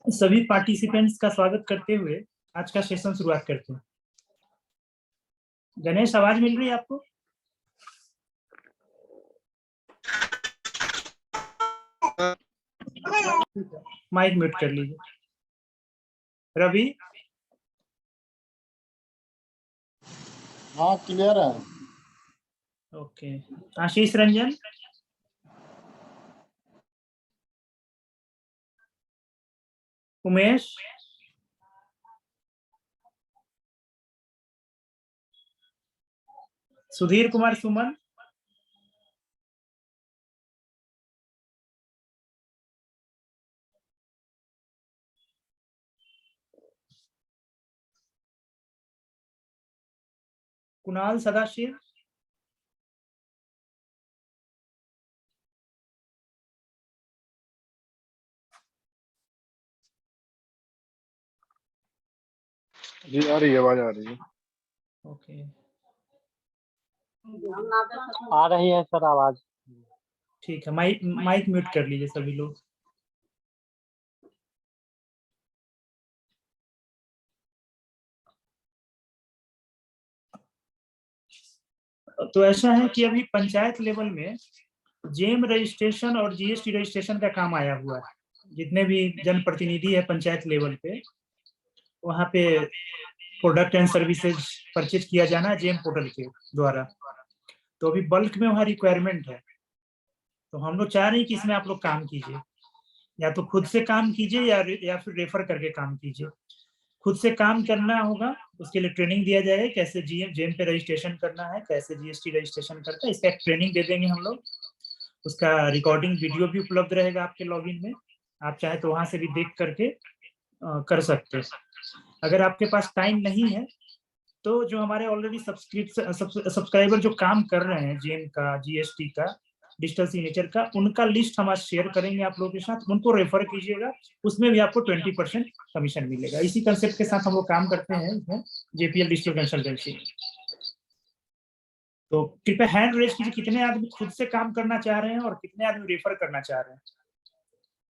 सभी पार्टिसिपेंट्स का स्वागत करते हुए आज का सेशन शुरुआत करते हैं। गणेश, आवाज मिल रही है आपको? माइक म्यूट कर लीजिए। रवि? हाँ, क्लियर है। ओके। आशीष रंजन? उमेश? सुधीर कुमार सुमन? कुणाल सदाशिव? जी आ रही है, आवाज आ रही है। ओके, आ रही है सर आवाज। ठीक है। माइक म्यूट कर लीजिए सभी लोग। तो ऐसा है कि अभी पंचायत लेवल में जेम रजिस्ट्रेशन और जीएसटी रजिस्ट्रेशन का काम आया हुआ है। जितने भी जनप्रतिनिधि है पंचायत लेवल पे, वहाँ पे प्रोडक्ट एंड सर्विसेज परचेज किया जाना है जेम पोर्टल के द्वारा। तो अभी बल्क में वहाँ रिक्वायरमेंट है, तो हम लोग चाह रहे हैं कि इसमें आप लोग काम कीजिए। या तो खुद से काम कीजिए या फिर रेफर करके काम कीजिए। खुद से काम करना होगा, उसके लिए ट्रेनिंग दिया जाएगा, कैसे जेम पे रजिस्ट्रेशन करना है, कैसे जीएसटी रजिस्ट्रेशन करता है, इसका एक ट्रेनिंग दे देंगे हम लोग। उसका रिकॉर्डिंग वीडियो भी उपलब्ध रहेगा आपके लॉगिन में। आप चाहे तो वहां से भी देख करके कर सकते हैं। अगर आपके पास टाइम नहीं है तो जो हमारे ऑलरेडी सब्सक्राइबर जो काम कर रहे हैं जेम का, जीएसटी का, डिजिटल सिग्नेचर का, उनका लिस्ट हम आज शेयर करेंगे आप लोगों के साथ। उनको रेफर कीजिएगा, उसमें भी आपको 20% कमीशन मिलेगा। इसी कंसेप्ट के साथ हम लोग काम करते हैं इसमें जेपीएल डिजिटल कंसल्टेंसी। तो कृपया हैंड रेज कीजिए, कितने आदमी खुद से काम करना चाह रहे हैं और कितने आदमी रेफर करना चाह रहे हैं।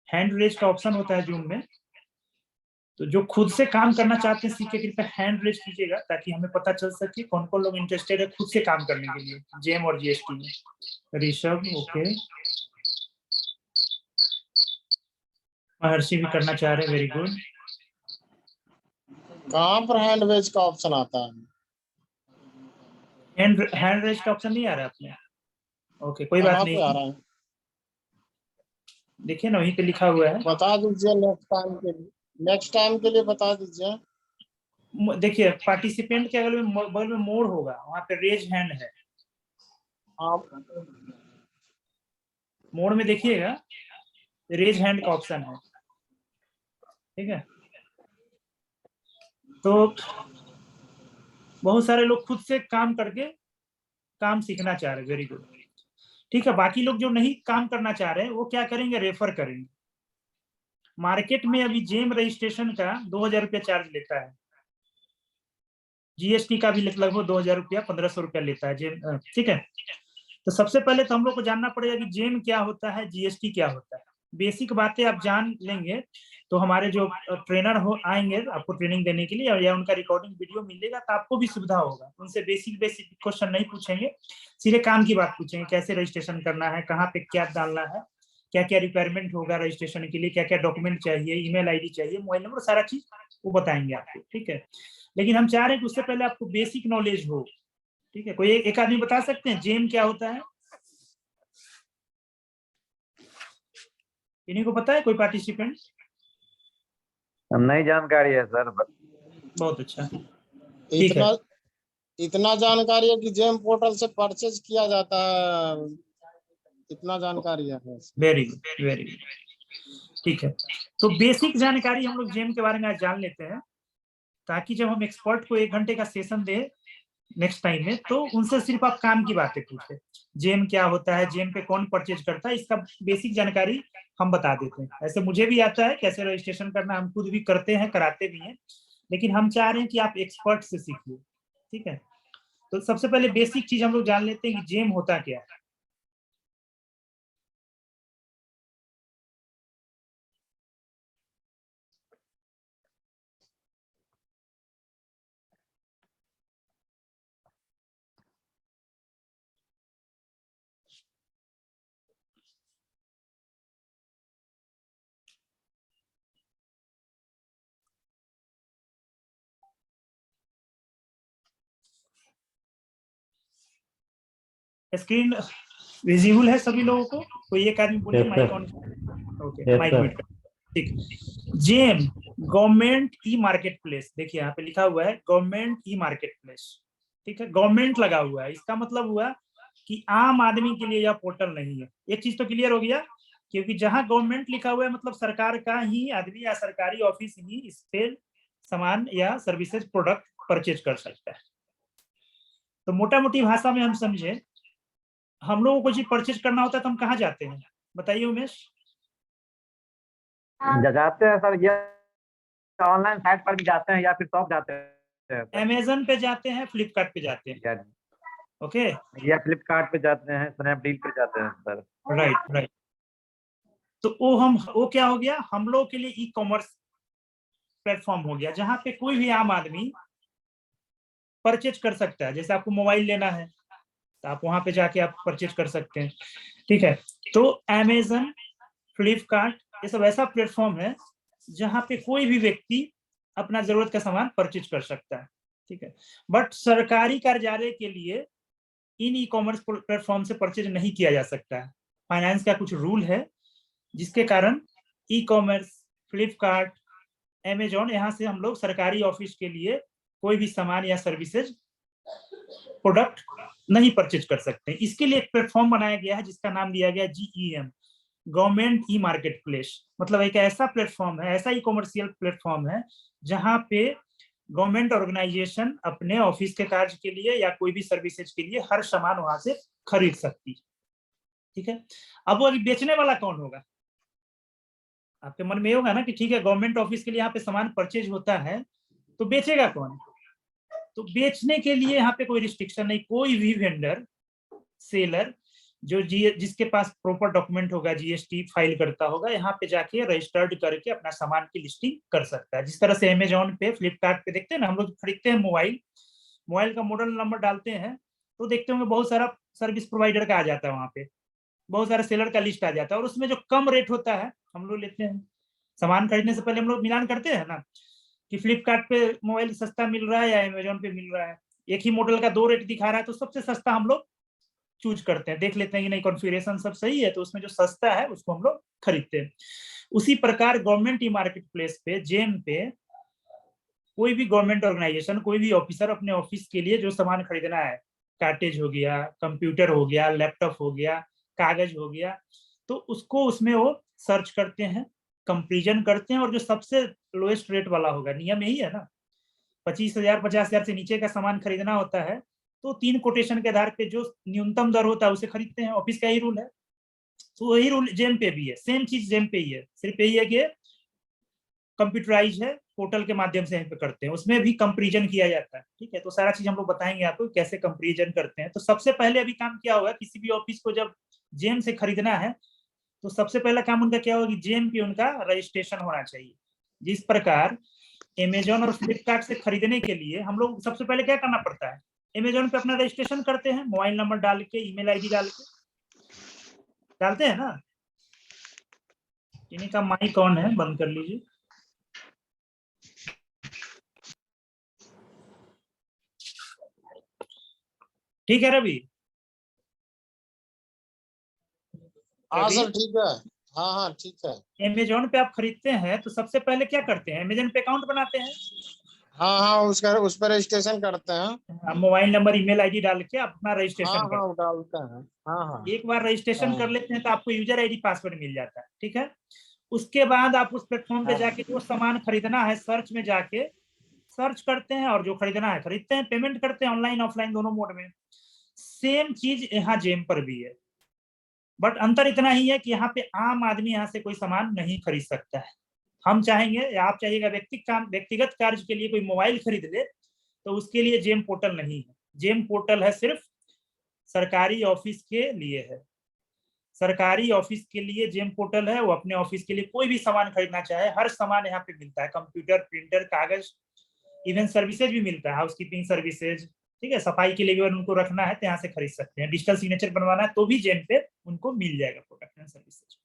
हैंड रेज का ऑप्शन होता है जूम में, तो जो खुद से काम करना चाहते हैं सीखे, कृपया हैंड रेज कीजिएगा ताकि हमें पता चल सके कौन कौन लोग इंटरेस्टेड है खुद से काम करने के लिए जेम और जीएसटी में। ऋषभ, ओके। महर्षि भी करना चाह रहे हैं, वेरी गुड। कहाँ पर हैंड रेज का ऑप्शन आता है? हैंड रेज का ऑप्शन नहीं आ रहा है अपने? ओके, कोई बात नहीं। आ रहा है? देखिए ना, वहीं पे लिखा हुआ है। बता दीजिए नेक्स्ट टाइम के लिए बता दीजिए। देखिए, पार्टिसिपेंट के बगल में मोड़ होगा, वहाँ पे रेज हैंड है। मोड़ में देखिएगा, रेज हैंड का ऑप्शन है, ठीक है। तो बहुत सारे लोग खुद से काम करके काम सीखना चाह रहे हैं, वेरी गुड, ठीक है। बाकी लोग जो नहीं काम करना चाह रहे हैं वो क्या करेंगे, रेफर करेंगे। मार्केट में अभी जेम रजिस्ट्रेशन का 2000 रुपया चार्ज लेता है, जीएसटी का भी लगभग 2000 रुपया, 1500 रुपया लेता है जेम, ठीक है। तो सबसे पहले तो हम लोग को जानना पड़ेगा कि जेम क्या होता है, जीएसटी क्या होता है। बेसिक बातें आप जान लेंगे तो हमारे जो ट्रेनर हो आएंगे आपको ट्रेनिंग देने के लिए, या उनका रिकॉर्डिंग वीडियो मिलेगा तो आपको भी सुविधा होगा। उनसे बेसिक क्वेश्चन नहीं पूछेंगे, सीधे काम की बात पूछेंगे, कैसे रजिस्ट्रेशन करना है, कहाँ पे क्या डालना है, क्या क्या रिक्वायरमेंट होगा रजिस्ट्रेशन के लिए, क्या क्या डॉक्यूमेंट चाहिए, ईमेल आईडी चाहिए, मोबाइल नंबर, सारा चीज वो बताएंगे आपको, ठीक है। लेकिन हम चाह रहे हैं कि उससे पहले आपको बेसिक नॉलेज हो, ठीक है। कोई एक आदमी बता सकते हैं जेम क्या होता है? इन्हीं को पता है कोई पार्टिसिपेंट? नहीं जानकारी है सर। बहुत अच्छा, ठीक है। इतना जानकारी है कि जेम पोर्टल से परचेज किया जाता है, इतना जानकारी है। वेरी गुड, वेरी गुड, ठीक है। तो बेसिक जानकारी हम लोग जेम के बारे में आज जान लेते हैं, ताकि जब हम एक्सपर्ट को 1 घंटे का सेशन दे नेक्स्ट टाइम में, तो उनसे सिर्फ आप काम की बातें पूछे। जेम क्या होता है, जेम पे कौन परचेज करता है, इसका बेसिक जानकारी हम बता देते हैं। ऐसे मुझे भी आता है कैसे रजिस्ट्रेशन करना, हम खुद भी करते हैं, कराते भी हैं, लेकिन हम चाह रहे हैं कि आप एक्सपर्ट से सीखिए, ठीक है। तो सबसे पहले बेसिक चीज हम लोग जान लेते हैं कि जेम होता क्या है। स्क्रीन विजिबल है सभी लोगों को? कोई एक आदमी बोलिए Yes, mic sir. On. Okay, Yes, mic sir. Mute कर। ठीक। GeM government e market place, देखिए यहाँ पे लिखा हुआ है गवर्नमेंट ई मार्केट प्लेस। ठीक है, गवर्नमेंट लगा हुआ है, इसका मतलब हुआ कि आम आदमी के लिए यह पोर्टल नहीं है। एक चीज तो क्लियर हो गया, क्योंकि जहां गवर्नमेंट लिखा हुआ है मतलब सरकार का ही आदमी या सरकारी ऑफिस ही इस पे सामान या सर्विसेज प्रोडक्ट परचेज कर सकता है। तो मोटा मोटी भाषा में हम समझे, हम लोगों को जो परचेज करना होता है तो हम कहाँ जाते हैं, बताइए उमेश? जाते हैं सर, ये ऑनलाइन साइट पर भी जाते हैं या फिर शॉप जाते हैं सर? अमेजन पे जाते हैं, फ्लिपकार्ट पे जाते हैं। या- ओके, या फ्लिपकार्ट पे जाते हैं, स्नैपडील पे जाते हैं सर। Right right. तो वो क्या हो गया, हम लोग के लिए ई कॉमर्स प्लेटफॉर्म हो गया, जहां पे कोई भी आम आदमी परचेज कर सकता है। जैसे आपको मोबाइल लेना है तो आप वहां पे जाके आप परचेज कर सकते हैं। ठीक है, तो अमेजन, फ्लिपकार्ट, ये सब ऐसा प्लेटफॉर्म है जहां पे कोई भी व्यक्ति अपना जरूरत का सामान परचेज कर सकता है। ठीक है, बट सरकारी कार्यालय के लिए इन ई कॉमर्स प्लेटफॉर्म से परचेज नहीं किया जा सकता है। फाइनेंस का कुछ रूल है जिसके कारण ई कॉमर्स, फ्लिपकार्ट, अमेजॉन, यहाँ से हम लोग सरकारी ऑफिस के लिए कोई भी सामान या सर्विसेज प्रोडक्ट नहीं परचेज कर सकते। इसके लिए एक प्लेटफॉर्म बनाया गया है जिसका नाम दिया गया GEM, government e market place. मतलब एक ऐसा प्लेटफॉर्म है, ऐसा ई कॉमर्शियल प्लेटफॉर्म है जहां पे गवर्नमेंट ऑर्गेनाइजेशन अपने ऑफिस के कार्य के लिए या कोई भी सर्विसेज के लिए हर सामान वहां से खरीद सकती है। ठीक है, अब वो अभी बेचने वाला कौन होगा? आपके मन में होगा ना कि ठीक है, गवर्नमेंट ऑफिस के लिए यहाँ पे सामान परचेज होता है, तो बेचेगा कौन? तो बेचने के लिए यहाँ पे कोई रिस्ट्रिक्शन नहीं, कोई भी वेंडर, सेलर जो जिसके पास प्रॉपर डॉक्यूमेंट होगा, GST फाइल करता होगा, यहाँ पे जाके रजिस्टर्ड करके अपना सामान की लिस्टिंग कर सकता है। जिस तरह से अमेजोन पे, फ्लिपकार्ट पे देखते हैं ना, हम लोग खरीदते हैं मोबाइल का मॉडल नंबर डालते हैं तो देखते होंगे बहुत सारा सर्विस प्रोवाइडर का आ जाता है, वहां पे बहुत सारे सेलर का लिस्ट आ जाता है, और उसमें जो कम रेट होता है हम लोग लेते हैं। सामान खरीदने से पहले हम लोग मिलान करते हैं ना कि फ्लिपकार्ट पे मोबाइल सस्ता मिल रहा है या अमेजोन पे मिल रहा है। एक ही मॉडल का 2 रेट दिखा रहा है तो सबसे सस्ता हम लोग चूज करते हैं, देख लेते हैं कि नहीं कॉन्फ़िगरेशन सब सही है, तो उसमें जो सस्ता है उसको हम लोग खरीदते हैं। उसी प्रकार गवर्नमेंट ई मार्केट प्लेस पे, जेम पे, कोई भी गवर्नमेंट ऑर्गेनाइजेशन, कोई भी ऑफिसर अपने ऑफिस के लिए जो सामान खरीदना है, कार्टेज हो गया, कंप्यूटर हो गया, लैपटॉप हो गया, कागज हो गया, तो उसको उसमें वो सर्च करते हैं, कंपेरिजन करते हैं, और जो सबसे लोएस्ट रेट वाला होगा, नियम यही है ना, 25,000 50,000 से नीचे का सामान खरीदना होता है तो 3 कोटेशन के आधार पे जो न्यूनतम दर होता है उसे खरीदते हैं। ऑफिस का ही रूल है, तो वही रूल जेम पे भी है, सेम चीज जेम पे ही है, सिर्फ यही है कि कंप्यूटराइज है, पोर्टल के माध्यम से यहाँ पे करते हैं, उसमें भी कंपेरिजन किया जाता है। ठीक है, तो सारा चीज हम लोग बताएंगे आपको कैसे कंपेरिजन करते हैं। तो सबसे पहले अभी काम क्या होगा, किसी भी ऑफिस को जब जेम से खरीदना है तो सबसे पहला काम उनका क्या होगा कि जेम पे उनका रजिस्ट्रेशन होना चाहिए। जिस प्रकार अमेजोन और फ्लिपकार्ट से खरीदने के लिए हम लोग सबसे पहले क्या करना पड़ता है, अमेजोन पे अपना रजिस्ट्रेशन करते हैं, मोबाइल नंबर डाल के, ईमेल आईडी डाल के डालते हैं ना। इन्हीं का माइक ऑन है, बंद कर लीजिए। ठीक है रवि? हाँ सर ठीक है, हाँ हाँ ठीक है। अमेजोन पे आप खरीदते हैं तो सबसे पहले क्या करते हैं, अमेजोन पे अकाउंट बनाते हैं, हाँ हाँ उस पर रजिस्ट्रेशन करते हैं। मोबाइल नंबर ईमेल आईडी डाल के अपना हाँ रजिस्ट्रेशन हाँ करते वो डालते हैं। हाँ हाँ हैं। एक बार रजिस्ट्रेशन हाँ कर लेते हैं तो आपको यूजर आईडी पासवर्ड मिल जाता है। ठीक है, उसके बाद आप उस प्लेटफॉर्म पे जाके जो सामान खरीदना है, सर्च में जाके सर्च करते हैं और जो खरीदना है खरीदते हैं, पेमेंट करते हैं ऑनलाइन ऑफलाइन दोनों मोड में। सेम चीज यहाँ जेम पर भी है, बट अंतर इतना ही है कि यहाँ पे आम आदमी यहाँ से कोई सामान नहीं खरीद सकता है। हम चाहेंगे या आप चाहिएगा व्यक्तिगत कार्य के लिए कोई मोबाइल खरीद ले तो उसके लिए जेम पोर्टल नहीं है। जेम पोर्टल है सिर्फ सरकारी ऑफिस के लिए है, सरकारी ऑफिस के लिए जेम पोर्टल है। वो अपने ऑफिस के लिए कोई भी सामान खरीदना चाहे, हर सामान यहाँ पे मिलता है, कंप्यूटर, प्रिंटर, कागज, इवन सर्विसेज भी मिलता है, हाउसकीपिंग सर्विसेज। ठीक है, सफाई के लिए भी उनको रखना है तो यहाँ से खरीद सकते हैं, डिजिटल सिग्नेचर बनवाना है तो भी जेम पे उनको मिल जाएगा प्रोडक्ट एंड सर्विसेज।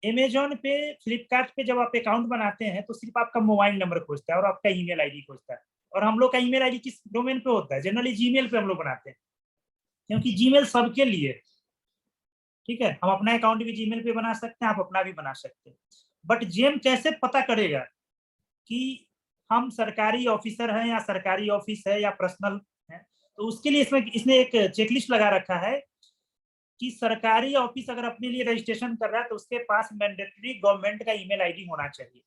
अमेजोन पे, फ्लिपकार्ट पे जब आप अकाउंट बनाते हैं तो सिर्फ आपका मोबाइल नंबर खोजता है और आपका ईमेल आईडी खोजता है, और हम लोग का ईमेल आईडी किस डोमेन पे होता है, जनरली जीमेल पे हम लोग बनाते हैं। क्योंकि जीमेल सबके लिए, ठीक है, हम अपना अकाउंट भी जीमेल पे बना सकते हैं, आप अपना भी बना सकते हैं। बट जेम कैसे पता करेगा कि हम सरकारी ऑफिसर हैं या सरकारी ऑफिस है या पर्सनल है? तो उसके लिए इसने एक चेकलिस्ट लगा रखा है कि सरकारी ऑफिस अगर अपने लिए रजिस्ट्रेशन कर रहा है तो उसके पास मैंडेटरी गवर्नमेंट का ईमेल आईडी होना चाहिए,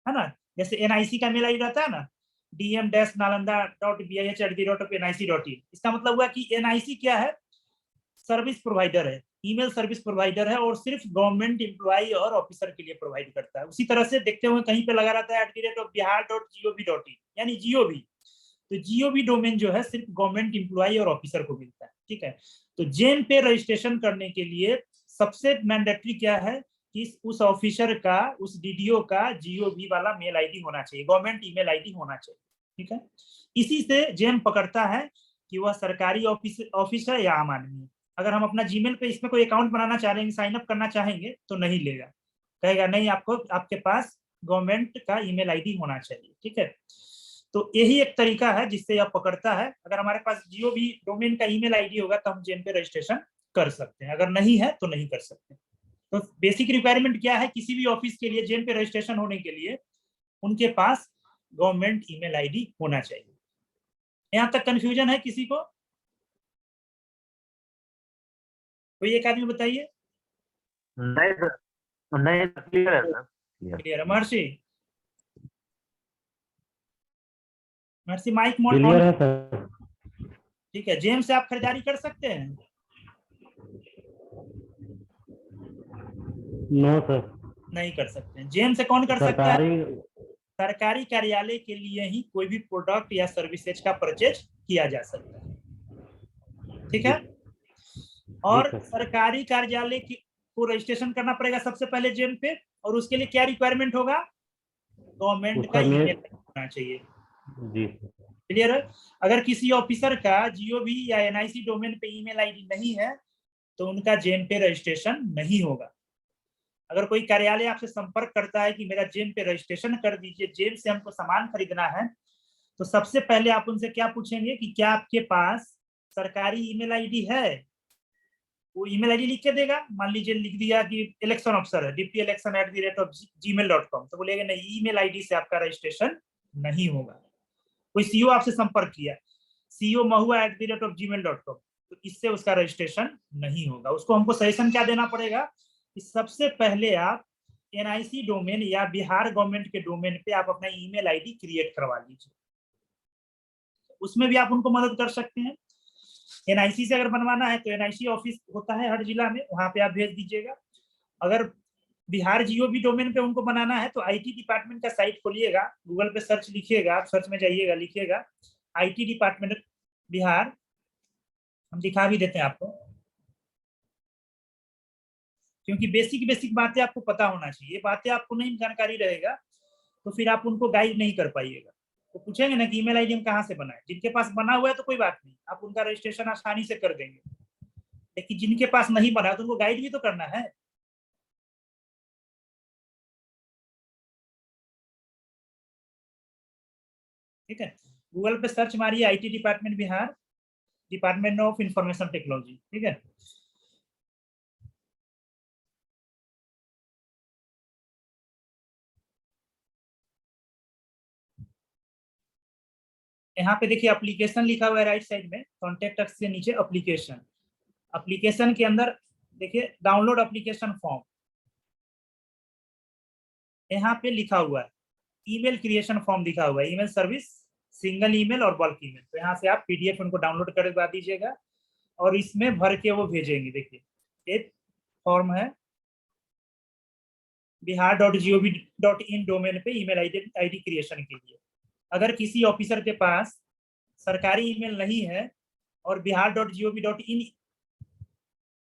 है ना। जैसे एनआईसी का मेल आईडी रहता है ना, dm-nalanda.bih@NIC.in। इसका मतलब हुआ कि एनआईसी क्या है, सर्विस प्रोवाइडर है, ईमेल सर्विस प्रोवाइडर है, और सिर्फ गवर्नमेंट एम्प्लॉय और ऑफिसर के लिए प्रोवाइड करता है। उसी तरह से देखते हुए कहीं पे लगा रहता है @bihar.gov.in, यानी जीओवी। तो जीओवी डोमेन जो है सिर्फ गवर्नमेंट एम्प्लॉय और ऑफिसर को मिलता है, ठीक है। तो जेम पे रजिस्ट्रेशन करने के लिए सबसे मैंडेटरी क्या है कि उस ऑफिसर का, उस डीडीओ का जीओवी वाला मेल आईडी होना चाहिए, गवर्नमेंट ईमेल आईडी होना चाहिए, ठीक है। इसी से जेम पकड़ता है कि वह सरकारी ऑफिस है या आम आदमी है। अगर हम अपना जीमेल पे इसमें कोई अकाउंट बनाना चाहेंगे, साइन अप करना चाहेंगे, तो नहीं लेगा, कहेगा नहीं, आपको आपके पास गवर्नमेंट का ईमेल आईडी होना चाहिए, ठीक है। तो यही एक तरीका है जिससे यह पकड़ता है। अगर हमारे पास जियो भी डोमेन का ईमेल आईडी होगा तो हम जेम पे रजिस्ट्रेशन कर सकते हैं, अगर नहीं है तो नहीं कर सकते। तो बेसिक रिक्वायरमेंट क्या है किसी भी ऑफिस के लिए, जेम पे रजिस्ट्रेशन होने के लिए उनके पास गवर्नमेंट ईमेल आईडी होना चाहिए। यहां तक कंफ्यूजन है किसी को? कोई एक आदमी बताइए। नहीं सर, नहीं क्लियर है सर, क्लियर है? Maharshi mic mode clear on. है सर। ठीक है, जेम से आप खरीदारी कर सकते हैं? No sir. नहीं कर सकते हैं। जेम से कौन कर सकता है? सरकारी सरकारी कार्यालय के लिए ही कोई भी प्रोडक्ट या सर्विसेज का परचेज किया जा सकता है, ठीक है। और सर। सरकारी कार्यालय को रजिस्ट्रेशन करना पड़ेगा सबसे पहले जेम पे, और उसके लिए क्या रिक्वायरमेंट होगा? गवर्नमेंट का उसका ईमेल मेल होना चाहिए। जी क्लियर है? अगर किसी ऑफिसर का जीओवी या एनआईसी डोमेन पे ईमेल आईडी नहीं है तो उनका जेम पे रजिस्ट्रेशन नहीं होगा। अगर कोई कार्यालय आपसे संपर्क करता है कि मेरा जेम पे रजिस्ट्रेशन कर दीजिए, जेम से हमको सामान खरीदना है, तो सबसे पहले आप उनसे क्या पूछेंगे कि क्या आपके पास सरकारी ईमेल आईडी है? वो ईमेल आईडी लिख के देगा। मान लीजिए लिख दिया कि इलेक्शन अफसर है, dpelection@gmail.com, तो बोलेगा नहीं, ईमेल आईडी से आपका रजिस्ट्रेशन नहीं होगा। कोई सीईओ आपसे संपर्क किया, CEO mahua@gmail.com, तो इससे उसका रजिस्ट्रेशन नहीं होगा। उसको हमको सजेशन क्या देना पड़ेगा कि सबसे पहले आप एनआईसी डोमेन या बिहार गवर्नमेंट के डोमेन पे आप अपना ईमेल आईडी क्रिएट करवा लीजिए। उसमें भी आप उनको मदद कर सकते हैं। एनआईसी से अगर बनवाना है तो एनआईसी ऑफिस होता है हर जिला में, वहां पे आप भेज दीजिएगा। अगर बिहार जीओवी डोमेन पे उनको बनाना है तो आईटी डिपार्टमेंट का साइट खोलिएगा, गूगल पे सर्च लिखिएगा, आप सर्च में जाइएगा, लिखिएगा आईटी डिपार्टमेंट बिहार, हम दिखा भी देते हैं आपको, क्योंकि बेसिक बेसिक बातें आपको पता होना चाहिए। बातें आपको नहीं जानकारी रहेगा तो फिर आप उनको गाइड नहीं कर पाइएगा। तो पूछेंगे ना कि ईमेल आईडी हम कहाँ से बनाए, जिनके पास बना हुआ है तो कोई बात नहीं, आप उनका रजिस्ट्रेशन आसानी से कर देंगे, लेकिन जिनके पास नहीं बना तो उनको गाइड भी तो करना है। ठीक है, गूगल पे सर्च मारिए IT department Bihar, department of information technology, ठीक है। यहाँ पे देखिए एप्लीकेशन लिखा हुआ है राइट साइड में, कॉन्टेक्ट अस से नीचे एप्लीकेशन, एप्लीकेशन के अंदर देखिए डाउनलोड एप्लीकेशन फॉर्म, यहाँ पे लिखा हुआ है ईमेल क्रिएशन फॉर्म दिखा हुआ है, ईमेल सर्विस, सिंगल ईमेल और बल्क ईमेल। तो यहाँ से आप पीडीएफ उनको डाउनलोड करवा दीजिएगा और इसमें भर के वो भेजेंगे। देखिए एक फॉर्म है bihar.gov.in डोमेन पे ईमेल आईडी क्रिएशन के लिए। अगर किसी ऑफिसर के पास सरकारी ईमेल नहीं है और bihar.gov.in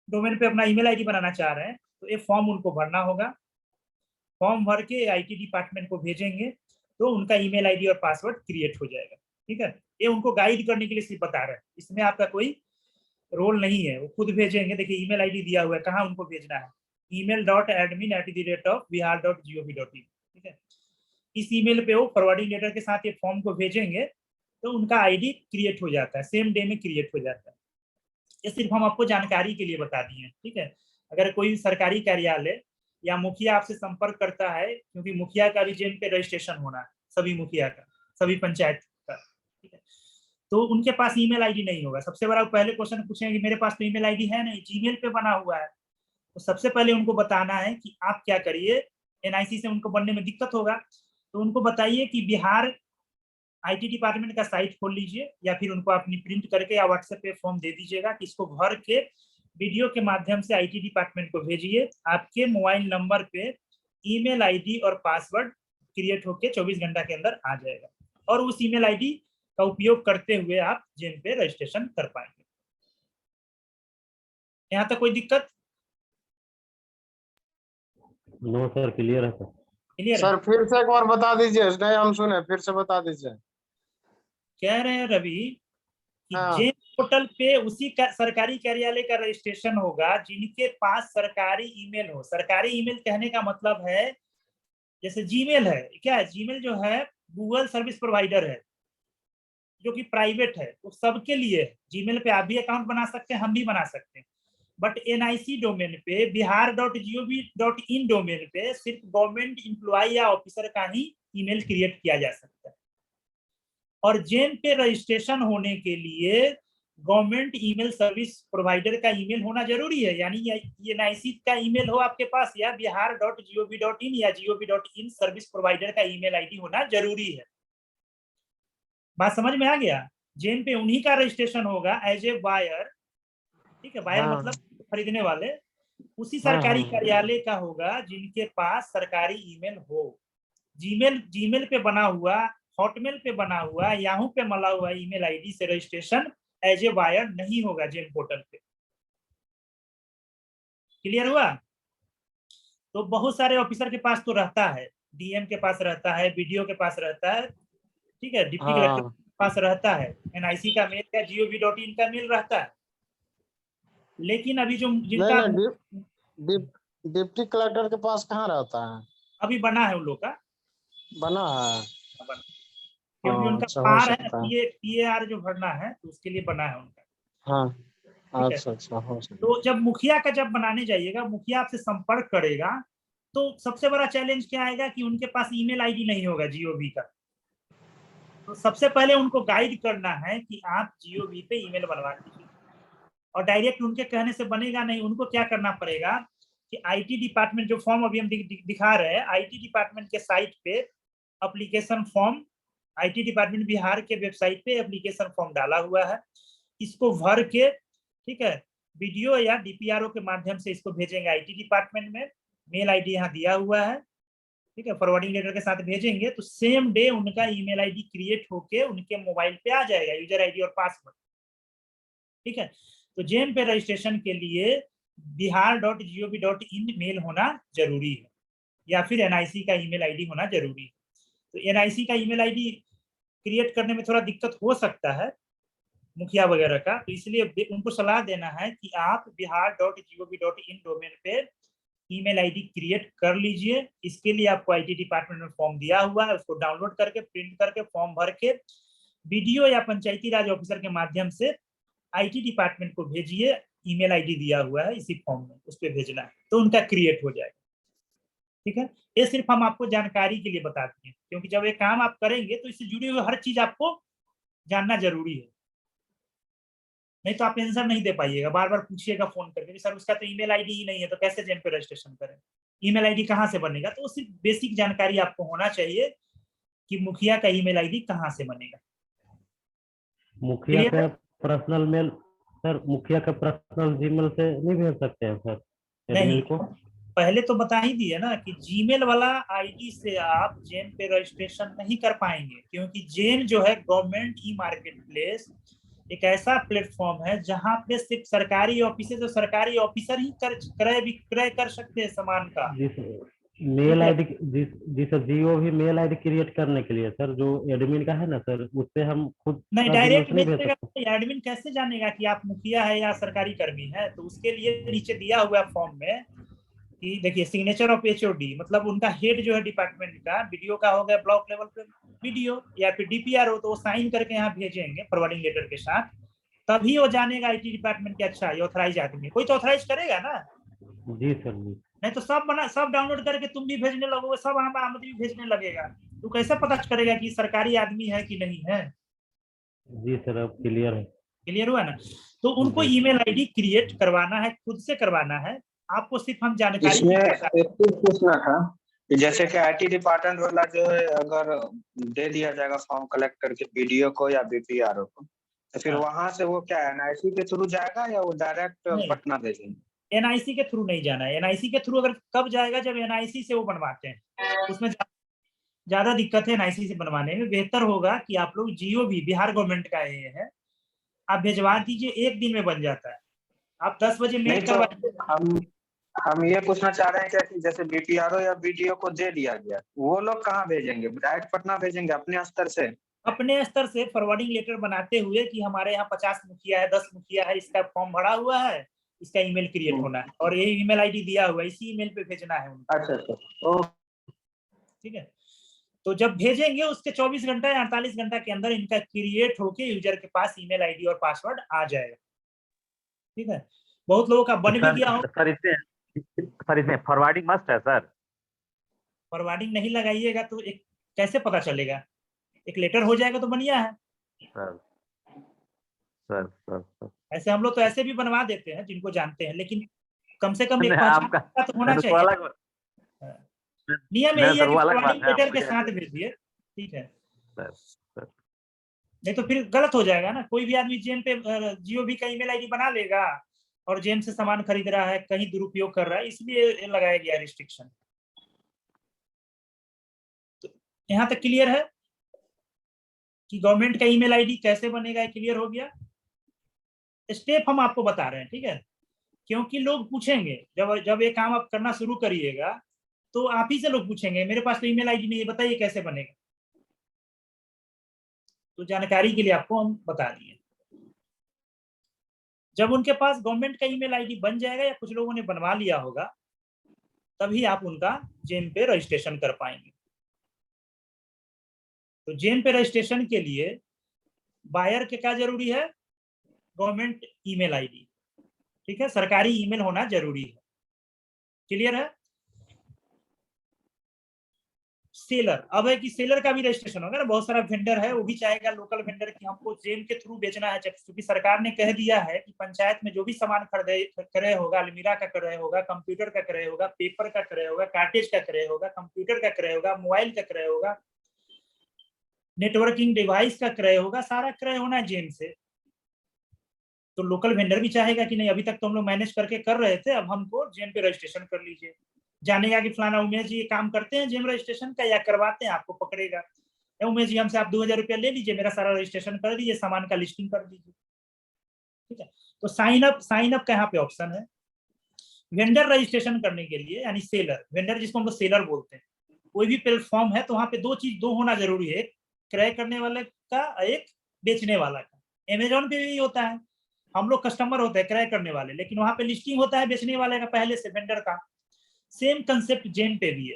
डोमेन पे अपना ईमेल आईडी बनाना चाह रहे हैं तो ये फॉर्म उनको भरना होगा। फॉर्म भर के आईटी डिपार्टमेंट को भेजेंगे तो उनका ईमेल आईडी और पासवर्ड क्रिएट हो जाएगा, ठीक है। ये उनको गाइड करने के लिए सिर्फ बता रहे हैं, इसमें आपका कोई रोल नहीं है, वो खुद भेजेंगे। देखिए ईमेल आईडी दिया हुआ है, कहाँ उनको भेजना है, email.admin@bihar.gov.in, ठीक है। इस ईमेल पे वो फॉरवर्डिंग लेटर के साथ ये फॉर्म को भेजेंगे तो उनका आईडी क्रिएट हो जाता है, सेम डे में क्रिएट हो जाता है। ये सिर्फ हम आपको जानकारी के लिए बता दिए, ठीक है। अगर कोई सरकारी कार्यालय या मुखिया आपसे संपर्क करता है, क्योंकि मुखिया का भी जेम पे रजिस्ट्रेशन होना है, सभी मुखिया का, सभी पंचायत का, ठीक है। तो उनके पास ईमेल आईडी नहीं होगा। सबसे बड़ा पहले क्वेश्चन पूछेंगे कि मेरे पास तो ईमेल आईडी है नहीं, जीमेल पे बना हुआ है। तो सबसे पहले उनको बताना है कि आप क्या करिए, एनआईसी से उनको बनने में दिक्कत होगा, तो उनको बताइए कि बिहार आईटी डिपार्टमेंट का साइट खोल लीजिए, या फिर उनको अपनी प्रिंट करके या व्हाट्सएप पे फॉर्म दे दीजिएगा कि इसको भर के वीडियो के माध्यम से आईटी डिपार्टमेंट को भेजिए। आपके मोबाइल नंबर पे ईमेल आईडी और पासवर्ड क्रिएट होके 24 घंटा के अंदर आ जाएगा, और उस ईमेल आईडी का उपयोग करते हुए आप जेम पे रजिस्ट्रेशन कर पाएंगे। यहाँ तक कोई दिक्कत? नो सर, क्लियर है सर। क्लियर है? सर फिर से एक बार बता दीजिए, नहीं हम सुने, फिर से बता दीजिए। कह रहे हैं रवि कि हाँ। जेम पोर्टल पे उसी का सरकारी कार्यालय का रजिस्ट्रेशन होगा जिनके पास सरकारी ईमेल हो। सरकारी ईमेल कहने का मतलब है, जैसे जीमेल है, क्या है, जीमेल जो है गूगल सर्विस प्रोवाइडर है, जो कि प्राइवेट है, वो सबके लिए है। जीमेल पे आप भी अकाउंट बना सकते हैं, हम भी बना सकते हैं, बट एनआईसी डोमेन पे, बिहार.gov.in डोमेन पे सिर्फ गवर्नमेंट एम्प्लॉय या ऑफिसर का ही ईमेल क्रिएट किया जा सकता है। और जेम पे रजिस्ट्रेशन होने के लिए गवर्नमेंट ईमेल सर्विस प्रोवाइडर का ईमेल होना जरूरी है, यानी एनआईसी का ईमेल हो आपके पास, या बिहार.gov.in या gov.in सर्विस प्रोवाइडर का ईमेल आईडी होना जरूरी है। बात समझ में आ गया? जेम पे उन्हीं का रजिस्ट्रेशन होगा एज ए बायर, ठीक है, बायर हाँ। मतलब खरीदने वाले, उसी सरकारी कार्यालय का होगा जिनके पास सरकारी ईमेल हो। जीमेल पे बना हुआ, हॉटमेल पे बना हुआ, याहू पे मला हुआ ईमेल आईडी से रजिस्ट्रेशन एज ए बायर नहीं होगा जेम पोर्टल पे। क्लियर हुआ? तो बहुत सारे ऑफिसर के पास तो रहता है, डीएम के पास रहता है, बीडीओ के पास रहता है, ठीक है, डिप्टी कलेक्टर के पास रहता है, एनआईसी का मेल या gov.in का मेल रहता है। लेकिन अभी जो जिनका डिप्टी कलेक्टर के पास कहाँ रहता है? अभी बना है उन लोग का, बना है, क्योंकि उनका अच्छा, हो पार है, सकता है। पीएआर जो भरना है, तो उसके लिए बना है उनका। हाँ, ठीक है? अच्छा, हो सकता है। तो जब मुखिया का जब बनाने जाइएगा, मुखिया आपसे संपर्क करेगा, तो सबसे बड़ा चैलेंज क्या आएगा कि उनके पास ईमेल आईडी नहीं होगा जीओवी का। तो सबसे पहले उनको गाइड करना है कि आप जीओवी पे ईमेल बनवा लीजिए, और डायरेक्ट उनके कहने से बनेगा नहीं। उनको क्या करना पड़ेगा कि आईटी डिपार्टमेंट, जो फॉर्म अभी हम दिखा रहे हैं, आईटी डिपार्टमेंट के साइट पे application form, IT department Bihar के वेबसाइट पे एप्लीकेशन फॉर्म डाला हुआ है, इसको भर के, ठीक है, वीडियो या डीपीआरओ के माध्यम से इसको भेजेंगे आईटी डिपार्टमेंट में। मेल आईडी यहाँ दिया हुआ है, ठीक है, फॉरवर्डिंग लेटर के साथ भेजेंगे, तो सेम डे उनका ईमेल आईडी क्रिएट होके उनके मोबाइल पे आ जाएगा, यूजर आईडी और पासवर्ड, ठीक है। तो जेम पे रजिस्ट्रेशन के लिए बिहार.gov.in मेल होना जरूरी है, या फिर एनआईसी का ईमेल आईडी होना जरूरी है। तो एनआईसी का ईमेल आईडी क्रिएट करने में थोड़ा दिक्कत हो सकता है मुखिया वगैरह का, तो इसलिए उनको सलाह देना है कि आप बिहार.gov.in डोमेन पे ईमेल आईडी क्रिएट कर लीजिए। इसके लिए आपको आईटी डिपार्टमेंट में फॉर्म दिया हुआ है, उसको डाउनलोड करके, प्रिंट करके, फॉर्म भर के बीडीओ या पंचायती राज ऑफिसर के माध्यम से आईटी डिपार्टमेंट को भेजिए। ईमेल आईडी दिया हुआ है इसी फॉर्म में, उस पर भेजना है, तो उनका क्रिएट हो जाएगा, ठीक है। ये सिर्फ हम आपको जानकारी के लिए बताते हैं, क्योंकि जब ये काम आप करेंगे तो इससे जुड़ी हुई हर चीज आपको जानना जरूरी है, नहीं तो आप आंसर नहीं दे पाइएगा। बार बार पूछिएगा फोन करके, सर उसका तो ईमेल आईडी ही नहीं है, तो कैसे जेम पे रजिस्ट्रेशन करें, ईमेल आईडी कहाँ से बनेगा? तो सिर्फ बेसिक जानकारी आपको होना चाहिए कि मुखिया का ईमेल आईडी कहाँ से बनेगा। मुखिया का पर्सनल मेल, सर मुखिया का पर्सनल जीमेल से नहीं भेज सकते हैं सर नहीं, को? पहले तो बता ही दिए ना कि जीमेल वाला आईडी से आप जेम पे रजिस्ट्रेशन नहीं कर पाएंगे, क्योंकि जेम जो है गवर्नमेंट ई मार्केट प्लेस एक ऐसा प्लेटफॉर्म है जहां पे सिर्फ सरकारी ऑफिस, जो सरकारी ऑफिसर ही क्रय विक्रय कर सकते हैं सामान का। मेल आईडी, जी सर, जीओ भी मेल आईडी क्रिएट करने के लिए सर, जो एडमिन का है ना सर, उससे हम खुद नहीं, डायरेक्ट भेजेगा, एडमिन कैसे जानेगा कि आप मुखिया है या सरकारी कर्मी है? तो उसके लिए नीचे दिया हुआ फॉर्म में कि देखिए, सिग्नेचर ऑफ एचओडी, मतलब उनका हेड जो है डिपार्टमेंट का, बीडीओ का हो गया ब्लॉक लेवल पे बीडीओ, या फिर डीपीआर हो तो वो साइन करके यहाँ भेजेंगे फॉरवर्डिंग लेटर के साथ, तभी वो जानेगा आईटी डिपार्टमेंट के अच्छा ये ऑथराइज आदमी है। कोई तो ऑथराइज करेगा ना, जी सर जी। नहीं तो सब डाउनलोड करके तुम भी भेजने लगोगे, सब आदमी भेजने लगेगा, तो कैसे पता करेगा कि सरकारी आदमी है कि नहीं है। जी सर अब क्लियर है। क्लियर हुआ ना। तो उनको जी। ईमेल आईडी क्रिएट करवाना है, खुद से करवाना है, आपको सिर्फ हम जानकारी इसमें देंगे। एक चीज पूछना था कि जैसे कि आईटी डिपार्टमेंट वाला जो है अगर दे दिया जाएगा फॉर्म कलेक्ट करके बीडीओ को या बीपीआरओ को, तो फिर हाँ। वहां से वो क्या एनआईसी के थ्रू जाएगा या वो डायरेक्ट नहीं, पटना भेजेंगे? एनआईसी के थ्रू नहीं जाना है। एनआईसी के थ्रू अगर कब जाएगा, जब एनआईसी से वो बनवाते हैं, उसमें ज्यादा दिक्कत है एनआईसी से बनवाने में। बेहतर होगा कि आप लोग जीओबी, बिहार गवर्नमेंट का ये है, आप भिजवा दीजिए, 1 दिन में बन जाता है। आप 10 बजे मेल नहीं तो करवाइए। हम ये पूछना चाह रहे हैं क्या कि जैसे बीपीआरओ या बीडीओ को दे दिया गया, वो लोग कहाँ भेजेंगे? डायरेक्ट पटना भेजेंगे अपने स्तर से? अपने स्तर से फॉरवर्डिंग लेटर बनाते हुए कि हमारे यहाँ 50 मुखिया है, 10 मुखिया है, इसका फॉर्म भरा हुआ है, इसका ईमेल क्रिएट होना है और ये ईमेल आईडी दिया हुआ है, इसी ईमेल पे भेजना है उनको। अच्छा अच्छा। ठीक है। तो जब भेजेंगे उसके 24 घंटा या 48 घंटा के अंदर इनका क्रिएट होके यूजर के पास ईमेल आईडी और पासवर्ड आ जाएगा। ठीक है। बहुत लोगों का बन भी गया हो। सर इसमें फॉरवर्डिंग मस्ट है सर? फॉरवर्डिंग नहीं लगाइएगा तो एक कैसे पता चलेगा? एक लेटर हो जाएगा तो बढ़िया है। सर सर सर सर ऐसे हम लोग तो ऐसे भी बनवा देते हैं जिनको जानते हैं, लेकिन कम से कम एक नहीं, पहचान आपका का तो होना सर वो चाहिए। अलग नियम नहीं यही है सर, कि वो अलग बात फॉरवर्डिंग है। लेटर के मुझे साथ भेजिए। ठीक है। सर सर नहीं तो फिर गलत हो जाएगा ना। कोई भी आदमी जेम पे जियो भी का ईमेल आईडी बना लेगा और जेम से सामान खरीद रहा है, कहीं दुरुपयोग कर रहा है, इसलिए लगाया गया रिस्ट्रिक्शन। तो यहाँ तक क्लियर है कि गवर्नमेंट का ईमेल आईडी कैसे बनेगा, क्लियर हो गया। स्टेप हम आपको बता रहे हैं, ठीक है, क्योंकि लोग पूछेंगे जब जब ये काम आप करना शुरू करिएगा तो आप ही से लोग पूछेंगे मेरे पास तो ईमेल आईडी नहीं है, बताइए कैसे बनेगा। तो जानकारी के लिए आपको हम बता दिए। जब उनके पास गवर्नमेंट का ईमेल आईडी बन जाएगा या कुछ लोगों ने बनवा लिया होगा, तभी आप उनका जेम पे रजिस्ट्रेशन कर पाएंगे। तो जेम पे रजिस्ट्रेशन के लिए बायर के क्या जरूरी है? Government email ID. ठीक है, सरकारी ईमेल होना जरूरी है। क्लियर है। सेलर, अब है कि सेलर का भी रजिस्ट्रेशन होगा ना। बहुत सारा वेंडर है, वो भी चाहेगा लोकल वेंडर कि हमको जेम के थ्रू बेचना है, क्योंकि सरकार ने कह दिया है कि पंचायत में जो भी सामान क्रय होगा, अलमीरा का क्रय होगा, कंप्यूटर का क्रय होगा, पेपर का क्रय होगा, कार्टेज का क्रय होगा, कंप्यूटर का क्रय होगा, मोबाइल का क्रय होगा, नेटवर्किंग डिवाइस का क्रय होगा, सारा क्रय होना है जेम से। तो लोकल वेंडर भी चाहेगा कि नहीं, अभी तक तो हम लोग मैनेज करके कर रहे थे, अब हमको जेम पे रजिस्ट्रेशन कर लीजिए। जानेगा कि फलाना उमेश जी ये काम करते हैं जेम रजिस्ट्रेशन का या करवाते हैं, आपको पकड़ेगा। उमेश जी हमसे आप 2000 रुपया ले लीजिए, मेरा सारा रजिस्ट्रेशन कर दीजिए, सामान का लिस्टिंग कर दीजिए। ठीक है। तो साइन अप का यहाँ पे ऑप्शन है। वेंडर रजिस्ट्रेशन करने के लिए, यानी सेलर, वेंडर जिसको हम लोग सेलर बोलते हैं, कोई भी प्लेटफॉर्म है तो वहां पे दो होना जरूरी है, एक क्रय करने वाले का, एक बेचने वाला का। अमेजोन पे भी होता है, हम लोग कस्टमर होते हैं क्रय करने वाले, लेकिन वहां पे लिस्टिंग होता है बेचने वाले का पहले से, वेंडर का। सेम कंसेप्ट जेम पे भी है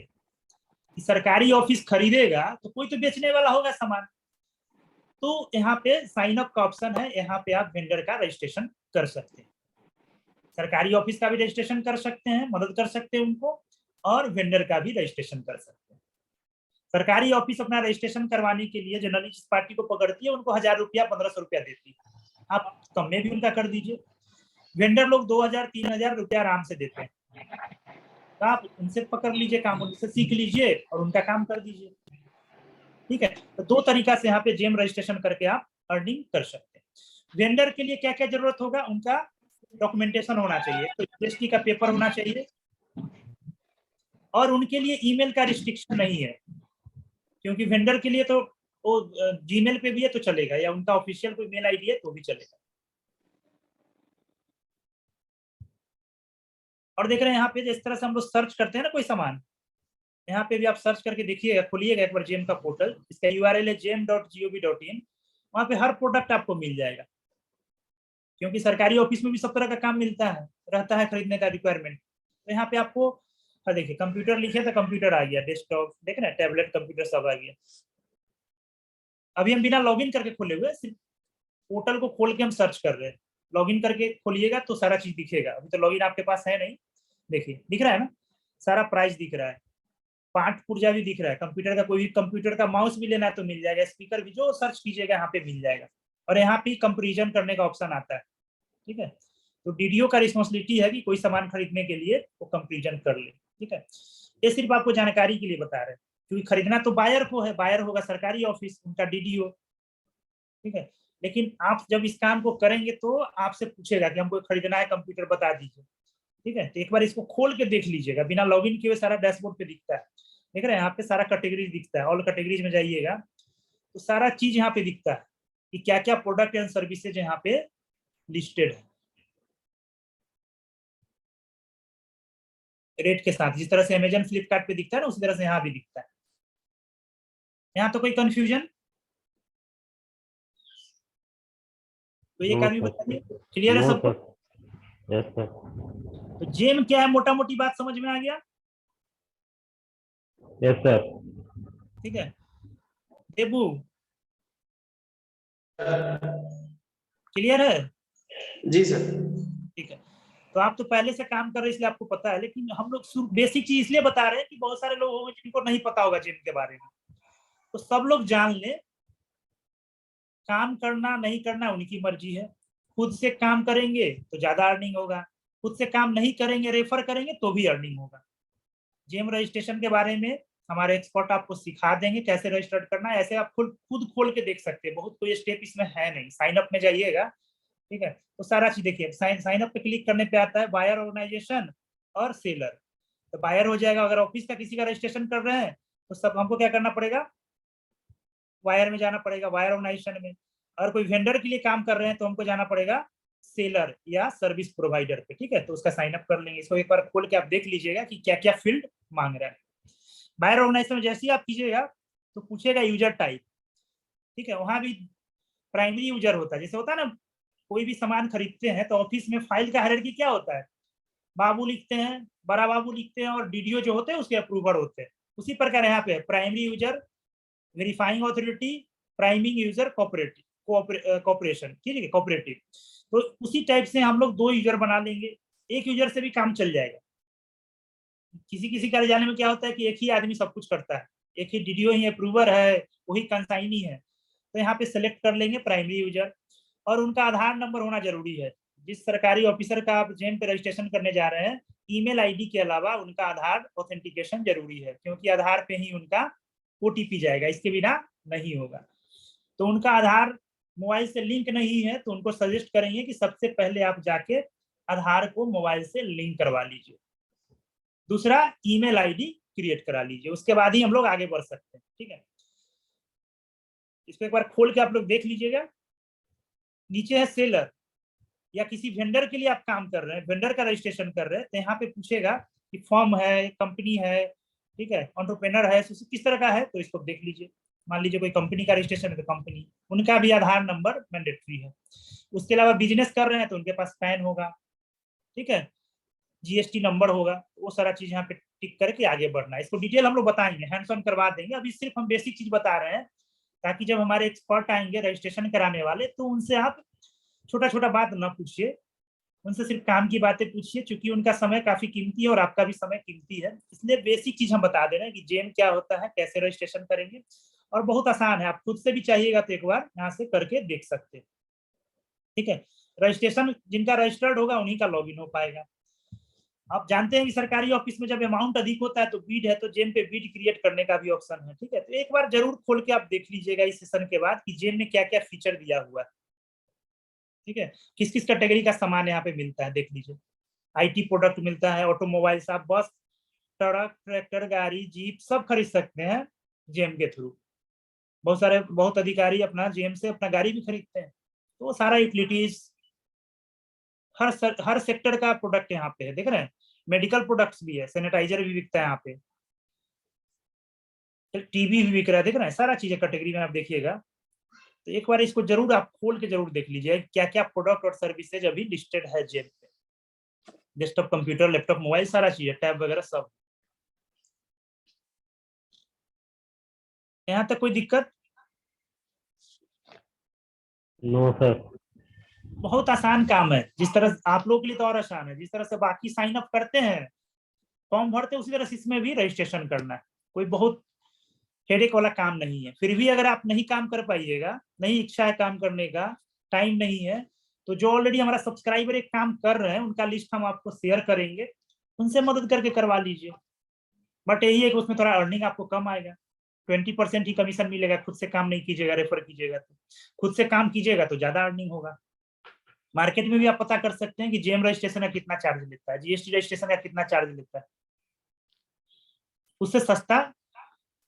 कि सरकारी ऑफिस खरीदेगा तो कोई तो बेचने वाला होगा सामान। तो यहाँ पे साइन अप का ऑप्शन है, यहाँ पे आप वेंडर का रजिस्ट्रेशन कर सकते हैं। सरकारी ऑफिस का भी रजिस्ट्रेशन कर सकते हैं, मदद कर सकते हैं उनको, और वेंडर का भी रजिस्ट्रेशन कर सकते हैं। सरकारी ऑफिस अपना रजिस्ट्रेशन करवाने के लिए जनरली जिस पार्टी को पकड़ती है उनको 1000 रुपया 1500 रुपया देती है, आप कम में भी उनका कर दीजिए। वेंडर लोग 2000 3000 रुपया आराम से देते हैं, तो आप उनसे पकड़ लीजिए काम, उनसे सीख लीजिए और उनका काम कर दीजिए। ठीक है। तो दो तरीका से यहाँ पे जेम रजिस्ट्रेशन करके आप अर्निंग कर सकते हैं। वेंडर के लिए क्या क्या जरूरत होगा? उनका डॉक्यूमेंटेशन होना चाहिए, तो जीएसटी का पेपर होना चाहिए, और उनके लिए ईमेल का रिस्ट्रिक्शन नहीं है, क्योंकि वेंडर के लिए तो वो जीमेल पे भी है तो चलेगा, या उनका ऑफिशियल कोई मेल आईडी है तो भी चलेगा। और देख रहे हैं यहाँ पे जिस तरह से हम लोग सर्च करते हैं ना कोई सामान, यहाँ पे भी आप सर्च करके देखिएगा, खोलिएगा एक बार जेम का पोर्टल, इसका URL है gem.gov.in। वहां पे हर प्रोडक्ट आपको मिल जाएगा, क्योंकि सरकारी ऑफिस में भी सब तरह का काम मिलता है, रहता है खरीदने का रिक्वायरमेंट। तो यहाँ पे आपको देखिए कंप्यूटर लिखे तो कंप्यूटर आ गया, डेस्कटॉप देख रहे हैं, टैबलेट कंप्यूटर सब आ गया। अभी हम बिना लॉगिन करके खोले हुए, सिर्फ पोर्टल को खोल के हम सर्च कर रहे हैं, लॉगिन करके खोलिएगा तो सारा चीज दिखेगा। अभी तो लॉगिन आपके पास है नहीं, देखिए दिख रहा है ना, सारा प्राइस दिख रहा है, पाठ पुर्जा भी दिख रहा है, कंप्यूटर का कोई भी कंप्यूटर का माउस भी लेना है तो मिल जाएगा, स्पीकर भी जो सर्च कीजिएगा यहाँ पे मिल जाएगा। और यहाँ पे कंपेरिजन करने का ऑप्शन आता है, ठीक है। तो डीडीओ का रिस्पॉन्सिबिलिटी है कि कोई सामान खरीदने के लिए वो कंपेरिजन कर ले, ठीक है। ये सिर्फ आपको जानकारी के लिए बता रहे हैं, क्योंकि खरीदना तो बायर को है, बायर होगा सरकारी ऑफिस, उनका डीडीओ, ठीक है। लेकिन आप जब इस काम को करेंगे तो आपसे पूछेगा कि हमको खरीदना है कंप्यूटर, बता दीजिए, ठीक है। तो एक बार इसको खोल के देख लीजिएगा, बिना लॉगिन किए सारा डैशबोर्ड पे दिखता है, देख रहे हैं यहाँ पे सारा कैटेगरीज दिखता है, ऑल कैटेगरीज में जाइएगा तो सारा चीज यहाँ पे दिखता है कि क्या क्या प्रोडक्ट एंड सर्विसेज यहाँ पे लिस्टेड है रेट के साथ। जिस तरह से अमेजन फ्लिपकार्ट पे दिखता है ना, उसी तरह से यहाँ भी दिखता है। यहाँ तो कोई कंफ्यूजन तो एक आदमी बताइए, क्लियर है सबको? Yes sir. तो जेम क्या है, मोटा मोटी बात समझ में आ गया? Yes sir. ठीक है देबू, क्लियर है? जी सर। ठीक है, तो आप तो पहले से काम कर रहे हैं इसलिए आपको पता है, लेकिन हम लोग बेसिक चीज इसलिए बता रहे हैं कि बहुत सारे लोग होंगे जिनको नहीं पता होगा जेम के बारे में, तो सब लोग जान ले। काम करना नहीं करना उनकी मर्जी है, खुद से काम करेंगे तो ज्यादा अर्निंग होगा, खुद से काम नहीं करेंगे रेफर करेंगे तो भी अर्निंग होगा। जेम रजिस्ट्रेशन के बारे में हमारे एक्सपर्ट आपको सिखा देंगे कैसे रजिस्टर करना है, ऐसे आप खुद खोल के देख सकते हैं, बहुत कोई स्टेप इसमें है नहीं। साइन अप में जाइएगा, ठीक है, तो सारा चीज देखिए, साइन अप पे क्लिक करने पे आता है बायर ऑर्गेनाइजेशन और सेलर। तो बायर हो जाएगा, अगर ऑफिस का किसी का रजिस्ट्रेशन कर रहे हैं तो सब हमको क्या करना पड़ेगा, वायर में जाना पड़ेगा, वायर ऑर्गेनाइजेशन में। अगर कोई वेंडर के लिए काम कर रहे हैं तो हमको जाना पड़ेगा सेलर या सर्विस प्रोवाइडर पे, ठीक है। तो उसका साइन अप कर लेंगे। इसको एक बार खोल के आप देख लीजिएगा कि क्या क्या फील्ड मांग रहा है। बायर ऑर्गेनाइजेशन में जैसे ही आप कीजिएगा तो पूछेगा यूजर टाइप, ठीक है। वहां भी प्राइमरी यूजर होता है, जैसे होता है ना कोई भी सामान खरीदते हैं तो ऑफिस में फाइल का हायरार्की क्या होता है, बाबू लिखते हैं, बड़ा बाबू लिखते हैं और डीडीओ जो होते हैं उसके अप्रूवर होते हैं। उसी प्रकार यहाँ पे primary user, verifying authority, priming user, corporation, ठीक है, कॉपरेटिव। तो उसी टाइप से हम लोग 2 यूजर बना लेंगे, एक यूजर से भी काम चल जाएगा। किसी किसी कार्यालय में क्या होता है कि एक ही आदमी सब कुछ करता है, एक ही डीडीओ ही अप्रूवर है, वही कंसाइनी है। तो यहाँ पे सेलेक्ट कर लेंगे प्राइमरी यूजर, और उनका आधार नंबर होना जरूरी है। जिस सरकारी ऑफिसर का आप जेम पे रजिस्ट्रेशन करने जा रहे हैं, ईमेल आईडी के अलावा उनका आधार ऑथेंटिकेशन जरूरी है, क्योंकि आधार पे ही उनका ओटीपी जाएगा, इसके बिना नहीं होगा। तो उनका आधार मोबाइल से लिंक नहीं है तो उनको सजेस्ट करेंगे कि सबसे पहले आप जाके आधार को मोबाइल से लिंक करवा लीजिए, दूसरा ईमेल आईडी क्रिएट करा लीजिए, उसके बाद ही हम लोग आगे बढ़ सकते हैं, ठीक है। इसको एक बार खोल के आप लोग देख लीजिएगा। नीचे है सेलर, या किसी वेंडर के लिए आप काम कर रहे हैं, वेंडर का रजिस्ट्रेशन कर रहे हैं, तो यहाँ पे पूछेगा कि फर्म है, कंपनी है, ठीक है, एंटरप्रेन्योर है, किस तरह का है, तो इसको देख लीजिए। मान लीजिए कोई कंपनी का रजिस्ट्रेशन है तो कंपनी, उनका भी आधार नंबर मैंडेटरी है। उसके अलावा बिजनेस कर रहे हैं तो उनके पास पैन होगा, ठीक है, जीएसटी नंबर होगा, वो सारा चीज यहाँ पे टिक करके आगे बढ़ना है। इसको डिटेल हम लोग बताएंगे, हैंड्स ऑन करवा देंगे, अभी सिर्फ हम बेसिक चीज बता रहे हैं, ताकि जब हमारे एक्सपर्ट आएंगे रजिस्ट्रेशन कराने वाले तो उनसे आप छोटा छोटा बात ना पूछिए, उनसे सिर्फ काम की बातें पूछिए, क्योंकि उनका समय काफी कीमती है और आपका भी समय कीमती है। इसलिए बेसिक चीज हम बता दे रहे हैं कि जेम क्या होता है, कैसे रजिस्ट्रेशन करेंगे, और बहुत आसान है। आप खुद से भी चाहिएगा तो एक बार यहाँ से करके देख सकते हैं, ठीक है। रजिस्ट्रेशन जिनका रजिस्टर्ड होगा उन्हीं का लॉगिन हो पाएगा। आप जानते हैं कि सरकारी ऑफिस में जब अमाउंट अधिक होता है तो बीड है, तो जेम पे बीड क्रिएट करने का भी ऑप्शन है, ठीक है। तो एक बार जरूर खोल के आप देख लीजिएगा इस सेशन के बाद कि जेम में क्या क्या फीचर दिया हुआ है, ठीक है, किस किस कैटेगरी का सामान यहाँ पे मिलता है, देख लीजिए। आईटी प्रोडक्ट मिलता है, ऑटोमोबाइल्स, आप बस, ट्रक, ट्रैक्टर, गाड़ी, जीप सब खरीद सकते हैं जेम के थ्रू। बहुत अधिकारी अपना जेम से अपना गाड़ी भी खरीदते हैं। तो वो सारा यूटिलिटीज हर सेक्टर का प्रोडक्ट यहाँ पे है, देख रहे हैं। मेडिकल प्रोडक्ट्स भी है, सैनिटाइजर भी बिकता है यहाँ पे, टीवी भी बिक रहा है, देख रहे हैं। सारा चीजें कैटेगरी में आप देखिएगा, तो एक बार इसको जरूर आप खोल के जरूर देख लीजिए क्या क्या प्रोडक्ट और सर्विसेज अभी लिस्टेड है जेम पे। डेस्कटॉप कंप्यूटर, लैपटॉप, मोबाइल, सारा चीज है, टैब वगैरह सब। यहाँ तक कोई दिक्कत? No sir. बहुत आसान काम है, जिस तरह आप लोगों के लिए तो और आसान है, जिस तरह से बाकी साइन अप करते हैं, फॉर्म भरते हैं, उसी तरह से इसमें भी रजिस्ट्रेशन करना है। कोई बहुत हेडेक वाला काम नहीं है। फिर भी अगर आप नहीं काम कर पाइएगा, नहीं इच्छा है काम करने का, टाइम नहीं है, तो जो ऑलरेडी हमारा सब्सक्राइबर एक काम कर रहे हैं उनका लिस्ट हम आपको शेयर करेंगे, उनसे मदद करके करवा लीजिए। बट यही है कि उसमें थोड़ा अर्निंग आपको कम आएगा, 20% ही कमीशन मिलेगा। खुद से काम नहीं कीजिएगा, रेफर कीजिएगा तो, खुद से काम कीजिएगा तो ज्यादा अर्निंग होगा। मार्केट में भी आप पता कर सकते हैं कि जेम रजिस्ट्रेशन का कितना चार्ज लेता है, जीएसटी रजिस्ट्रेशन का कितना चार्ज लेता है। उससे सस्ता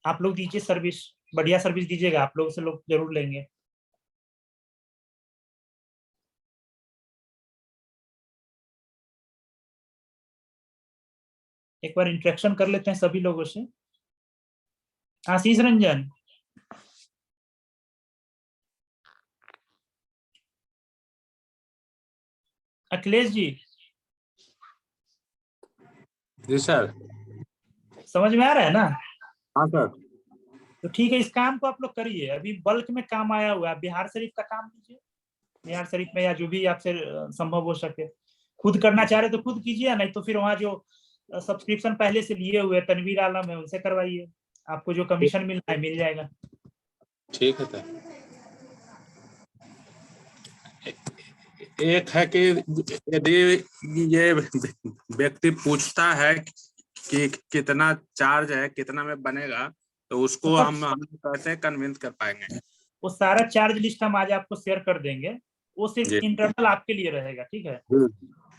आप लोग दीजिए सर्विस, बढ़िया सर्विस दीजिएगा, आप लोग से लोग जरूर लेंगे। एक बार इंटरेक्शन कर लेते हैं सभी लोगों से। आशीष रंजन, अखिलेश जी, जी सर। समझ में आ रहा है ना? हाँ सर। तो ठीक है, इस काम को आप लोग करिए। अभी बल्क में काम आया हुआ है, बिहार शरीफ का काम कीजिए, बिहार शरीफ में, या जो भी आपसे संभव हो सके। खुद करना चाह रहे तो खुद कीजिए, नहीं तो फिर वहाँ जो सब्सक्रिप्शन पहले से लिए हुए तनवीर आलम है उनसे करवाइए, आपको जो कमीशन मिलना है मिल जाएगा। ठीक है सर। एक है कि यदि ये व्यक्ति पूछता है कि कितना चार्ज है, कितना में बनेगा, तो उसको हम कैसे कन्विंस कर पाएंगे? वो सारा चार्ज लिस्ट हम आज आपको शेयर कर देंगे, वो सिर्फ इंटरनल आपके लिए रहेगा, ठीक है?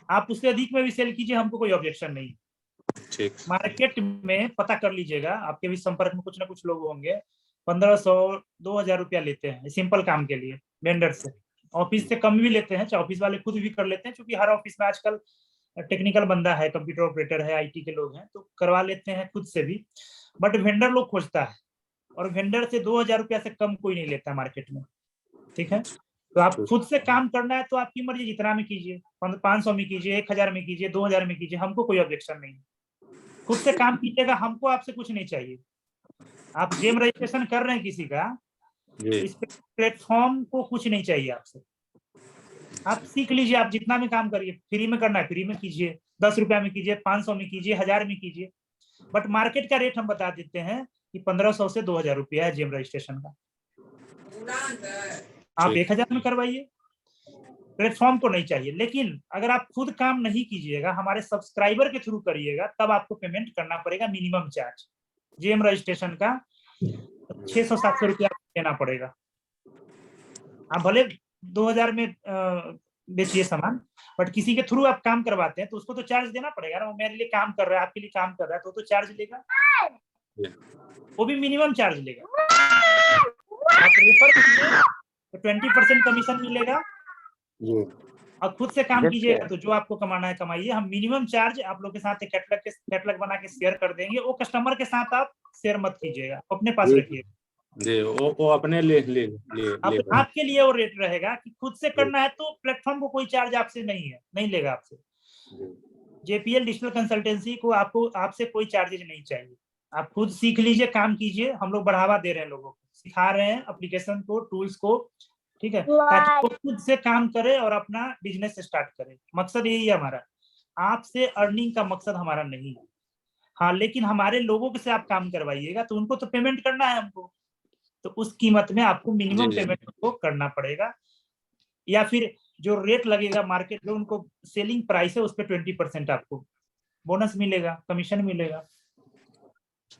आप उससे अधिक में भी सेल कीजिए, हमको कोई ऑब्जेक्शन नहीं। ठीक। मार्केट में पता कर लीजिएगा, आपके भी संपर्क में कुछ ना कुछ लोग होंगे, 1500-2000 रुपया लेते हैं सिंपल काम के लिए वेंडर से। ऑफिस से कम भी लेते हैं, चाहे ऑफिस वाले खुद भी कर लेते हैं, क्योंकि हर ऑफिस में आजकल टेक्निकल बंदा है, कंप्यूटर ऑपरेटर है, आईटी के लोग हैं, तो करवा लेते हैं खुद से भी। बट वेंडर लोग खोजता है, और वेंडर से 2000 रुपया से कम कोई नहीं लेता मार्केट में, ठीक है? तो आप खुद से काम करना है तो आपकी मर्जी, जितना में कीजिए, 500 में कीजिए, 1000 में कीजिए, 2000 में कीजिए, हमको कोई ऑब्जेक्शन नहीं। खुद से काम कीजिएगा, हमको आपसे कुछ नहीं चाहिए। आप जेम रजिस्ट्रेशन कर रहे हैं किसी का, इस प्लेटफॉर्म को कुछ नहीं चाहिए आपसे। आप सीख लीजिए, आप जितना में काम करिए, फ्री में करना है फ्री में कीजिए, 10 रुपया में कीजिए, 500 में कीजिए, 1000 में कीजिए। बट मार्केट का रेट हम बता देते हैं कि 1500 से 2000 रुपया है जेम रजिस्ट्रेशन का। आप 1000 में करवाइए, प्लेटफॉर्म को नहीं चाहिए। लेकिन अगर आप खुद काम नहीं कीजिएगा, हमारे सब्सक्राइबर के थ्रू करिएगा, तब आपको पेमेंट करना पड़ेगा मिनिमम चार्ज। जेम रजिस्ट्रेशन का 600-700 रुपया देना पड़ेगा। आप भले 2000 में बेचिए सामान, बट किसी के थ्रू आप काम करवाते हैं तो उसको तो चार्ज देना पड़ेगा ना। वो मेरे लिए काम कर रहा है, आपके लिए काम कर रहा है, तो चार्ज लेगा, वो भी मिनिमम चार्ज लेगा। आप रेफर कीजिए तो 20% कमीशन मिलेगा, और खुद से काम कीजिएगा तो जो आपको कमाना है कमाइए। हम मिनिमम चार्ज आप लोग के साथ कैटलॉग बना के शेयर कर देंगे। वो कस्टमर के साथ आप शेयर मत कीजिएगा, अपने पास रखिएगा जी। वो अपने लिए आपके लिए वो रेट रहेगा कि खुद से करना है तो प्लेटफॉर्म को कोई चार्ज आपसे नहीं है, नहीं लेगा आपसे। जेपीएल डिजिटल कंसल्टेंसी को आपसे कोई चार्जेज नहीं चाहिए। आप खुद सीख लीजिए, काम कीजिए, हम लोग बढ़ावा दे रहे हैं, लोगों को सिखा रहे हैं एप्लीकेशन को, टूल्स को, ठीक है, ताकि वो खुद से काम करे और अपना बिजनेस स्टार्ट करे। मकसद यही है हमारा, आपसे अर्निंग का मकसद हमारा नहीं है। हाँ, लेकिन हमारे लोगों से आप काम करवाइएगा तो उनको तो पेमेंट करना है हमको, तो उस कीमत में आपको मिनिमम पेमेंट को करना पड़ेगा, या फिर जो रेट लगेगा मार्केट में, उनको सेलिंग प्राइस है उस पर 20% आपको बोनस मिलेगा, कमीशन मिलेगा।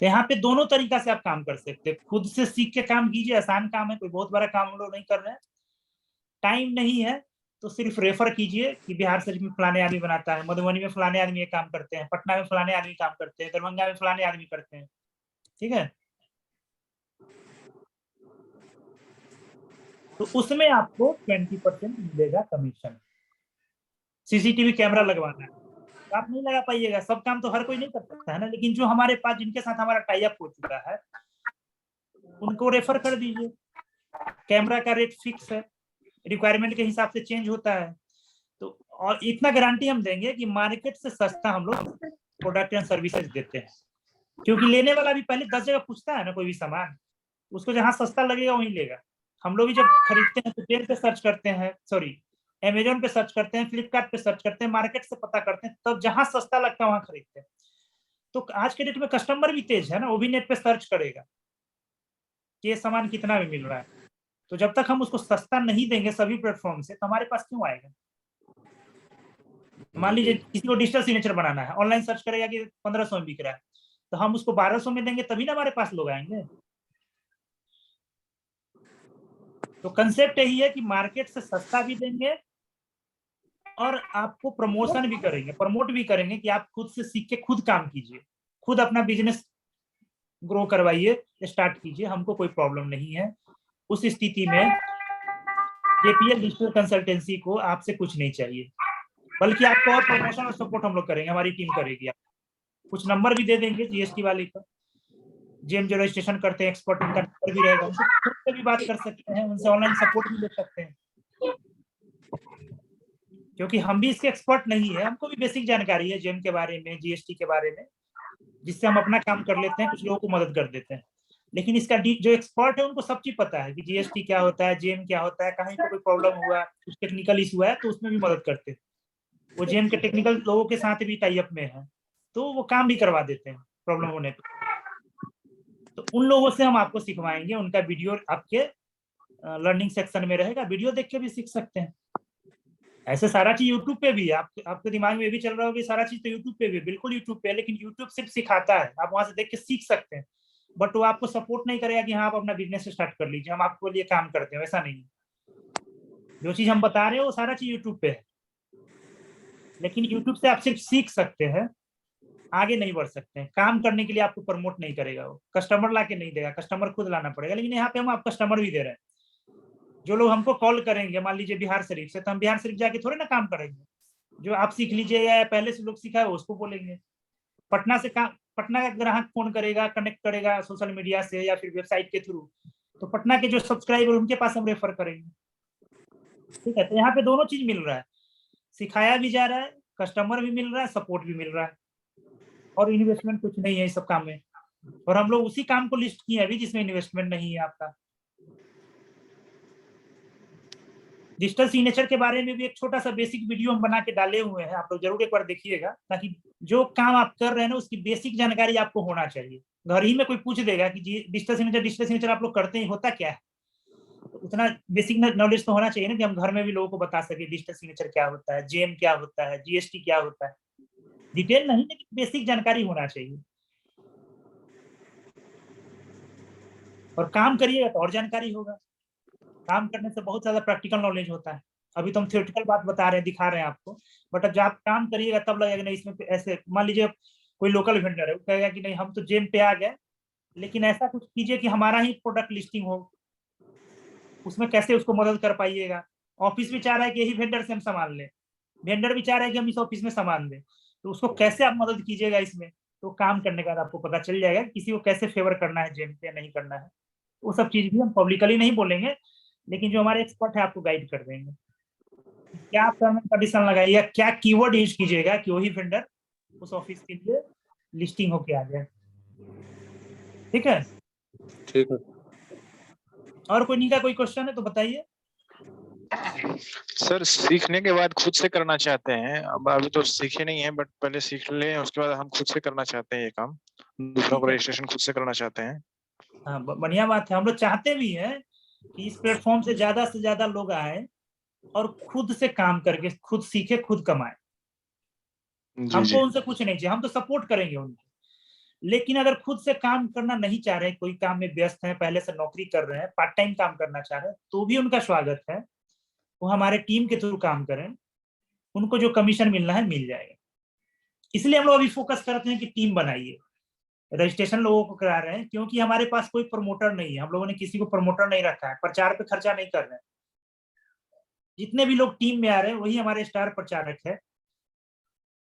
तो यहाँ पे दोनों तरीका से आप काम कर सकते हैं। खुद से सीख के काम कीजिए, आसान काम है, कोई बहुत बड़ा काम हम लोग नहीं कर रहे हैं। टाइम नहीं है तो सिर्फ रेफर कीजिए कि बिहार शरीफ में फलाने आदमी बनाता है, मधुबनी में फलाने आदमी ये काम करते हैं, पटना में फलाने आदमी काम करते हैं, दरभंगा में फलाने आदमी करते हैं, ठीक है? तो उसमें आपको 20% मिलेगा कमीशन। सीसीटीवी कैमरा लगवाना है, आप नहीं लगा पाइएगा, सब काम तो हर कोई नहीं कर सकता है ना। लेकिन जो हमारे पास, जिनके साथ हमारा टाई अप हो चुका है, उनको रेफर कर दीजिए। कैमरा का रेट फिक्स है, रिक्वायरमेंट के हिसाब से चेंज होता है। तो और इतना गारंटी हम देंगे कि मार्केट से सस्ता हम लोग प्रोडक्ट एंड सर्विसेज देते हैं। क्योंकि लेने वाला भी पहले 10 जगह पूछता है ना, कोई भी सामान, उसको जहां सस्ता लगेगा वहीं लेगा। हम लोग भी जब खरीदते हैं तो जेम पे सर्च करते हैं, सॉरी अमेजोन पे सर्च करते हैं, फ्लिपकार्ट पे सर्च करते हैं, मार्केट से पता करते हैं, तब जहां सस्ता लगता है वहां खरीदते हैं। तो आज के डेट में कस्टमर भी तेज है ना, वो भी नेट पे सर्च करेगा कि ये सामान कितना में मिल रहा है। तो जब तक हम उसको सस्ता नहीं देंगे सभी प्लेटफॉर्म से, तो हमारे पास क्यों आएगा? मान लीजिए किसी को डिजिटल सिग्नेचर बनाना है, ऑनलाइन सर्च करेगा कि 1500 में बिक रहा है, तो हम उसको 1200 में देंगे तभी ना हमारे पास लोग आएंगे। तो कंसेप्ट यही है कि मार्केट से सस्ता भी देंगे और आपको प्रमोशन भी करेंगे, प्रमोट भी करेंगे कि आप खुद से सीख के खुद काम कीजिए, खुद अपना बिजनेस ग्रो करवाइए, स्टार्ट कीजिए, हमको कोई प्रॉब्लम नहीं है। उस स्थिति में जेपीएल डिजिटल कंसल्टेंसी को आपसे कुछ नहीं चाहिए, बल्कि आपको और प्रमोशन और सपोर्ट हम लोग करेंगे, हमारी टीम करेगी। कुछ नंबर भी दे देंगे जीएसटी वाले का, जेम जो रजिस्ट्रेशन करते हैं एक्सपर्ट, उनका नंबर भी रहेगा, उनसे खुद से भी बात कर सकते हैं, उनसे ऑनलाइन सपोर्ट भी ले सकते हैं, क्योंकि हम भी इसके एक्सपर्ट नहीं है, हमको भी बेसिक जानकारी है जेम के बारे में, जीएसटी के बारे में, जिससे हम अपना काम कर लेते हैं, कुछ लोगों को मदद कर देते हैं। लेकिन इसका जो एक्सपर्ट है उनको सब चीज पता है कि जीएसटी क्या होता है, जेम क्या होता है, कहीं पे कोई प्रॉब्लम हुआ, कुछ टेक्निकल इशू है तो उसमें भी मदद करते हैं। वो जेम के टेक्निकल लोगों के साथ भी टाई अप में है, तो वो काम भी करवा देते हैं प्रॉब्लम होने पर। तो उन लोगों से हम आपको सिखवाएंगे, उनका वीडियो आपके लर्निंग सेक्शन में रहेगा, वीडियो देख के भी सीख सकते हैं। ऐसे सारा चीज यूट्यूब पे भी है, आपके दिमाग में भी चल रहा होगा सारा चीज तो यूट्यूब पे भी, बिल्कुल यूट्यूब पे है, लेकिन यूट्यूब सिर्फ सिखाता है, आप वहां से देख के सीख सकते हैं, बट वो आपको सपोर्ट नहीं करेगा कि हाँ आप अपना बिजनेस स्टार्ट कर लीजिए, हम आपके लिए काम करते हैं, वैसा नहीं। जो चीज हम बता रहे हैं वो सारा चीज यूट्यूब पे है, लेकिन यूट्यूब से आप सिर्फ सीख सकते हैं, आगे नहीं बढ़ सकते हैं। काम करने के लिए आपको प्रमोट नहीं करेगा, वो कस्टमर ला के नहीं देगा, कस्टमर खुद लाना पड़ेगा। लेकिन यहाँ पे हम आप कस्टमर भी दे रहे हैं। जो लोग हमको कॉल करेंगे, मान लीजिए बिहार शरीफ से, तो हम बिहार शरीफ जाके थोड़े ना काम करेंगे, जो आप सीख लीजिए या पहले से लोग सीखा है उसको बोलेंगे। पटना से काम, पटना का ग्राहक फोन करेगा, कनेक्ट करेगा सोशल मीडिया से या फिर वेबसाइट के थ्रू, तो पटना के जो सब्सक्राइबर उनके पास हम रेफर करेंगे। ठीक है, तो यहाँ पे दोनों चीज मिल रहा है, सिखाया भी जा रहा है, कस्टमर भी मिल रहा है, सपोर्ट भी मिल रहा है, और इन्वेस्टमेंट कुछ नहीं है इस सब काम में। और हम लोग उसी काम को लिस्ट किए अभी जिसमें इन्वेस्टमेंट नहीं है आपका। डिजिटल सिग्नेचर के बारे में भी एक छोटा सा बेसिक वीडियो हम बना के डाले हुए हैं, आप लोग जरूर एक बार देखिएगा, ताकि जो काम आप कर रहे हैं ना उसकी बेसिक जानकारी आपको होना चाहिए। घर ही में कोई पूछ देगा कि जी डिजिटल सिग्नेचर आप लोग करते हैं, होता क्या है, तो उतना बेसिक नॉलेज तो होना चाहिए ना, कि हम घर में भी लोगों को बता सके डिजिटल सिग्नेचर क्या होता है, जेम क्या होता है, जीएसटी क्या होता है। डिटेल नहीं, लेकिन बेसिक जानकारी होना चाहिए। और काम करिएगा तो और जानकारी होगा, काम करने से बहुत ज्यादा प्रैक्टिकल नॉलेज होता है। अभी तो हम थियोरेटिकल बात बता रहे हैं, दिखा रहे हैं आपको, बट अब जब आप काम करिएगा तब लगेगा नहीं इसमें ऐसे। मान लीजिए कोई लोकल वेंडर है, वो कहेगा कि नहीं हम तो जेम पे आ गए, लेकिन ऐसा कुछ कीजिए कि हमारा ही प्रोडक्ट लिस्टिंग हो, उसमें कैसे उसको मदद कर पाइएगा। ऑफिस भी चाह रहा है कि यही वेंडर से हम सामान लें, वेंडर भी चाह रहा है कि हम इस ऑफिस में सामान दें, तो उसको कैसे आप मदद कीजिएगा इसमें। तो काम करने के बाद आपको पता चल जाएगा किसी को कैसे फेवर करना है जेम पे, नहीं करना है। वो सब चीज भी हम पब्लिकली नहीं बोलेंगे, लेकिन जो हमारे एक्सपर्ट है आपको गाइड कर देंगे। क्या टर्म एंड कंडीशन लगाइएगा, क्या कीवर्ड यूज कीजिएगा कि वही वेंडर उस ऑफिस के लिए लिस्टिंग होके आ जाए। ठीक है, ठीक है। और कोई नहीं का कोई क्वेश्चन है तो बताइए। सर सीखने के बाद खुद से करना चाहते हैं, अब अभी तो सीखे नहीं है, बट पहले सीख लें, उसके बाद हम खुद से करना चाहते हैं ये काम, दूसरों को रजिस्ट्रेशन खुद से करना चाहते हैं। हाँ, बढ़िया बात है, हम लोग चाहते भी हैं कि इस प्लेटफॉर्म से ज्यादा लोग आए और खुद से काम करके खुद सीखे, खुद कमाए। हमको उनसे कुछ नहीं चाहिए, हम तो सपोर्ट करेंगे उनको। लेकिन अगर खुद से काम करना नहीं चाह रहे, कोई काम में व्यस्त है, पहले से नौकरी कर रहे हैं, पार्ट टाइम काम करना चाह रहे हैं, तो भी उनका स्वागत है, वो हमारे टीम के थ्रू काम करें, उनको जो कमीशन मिलना है मिल जाएगा। इसलिए हम लोग अभी फोकस करते हैं कि टीम बनाइए, रजिस्ट्रेशन लोगों को करा रहे हैं, क्योंकि हमारे पास कोई प्रमोटर नहीं है, हम लोगों ने किसी को प्रमोटर नहीं रखा है, प्रचार पे खर्चा नहीं कर रहे हैं। जितने भी लोग टीम में आ रहे हैं वही हमारे स्टार प्रचारक है।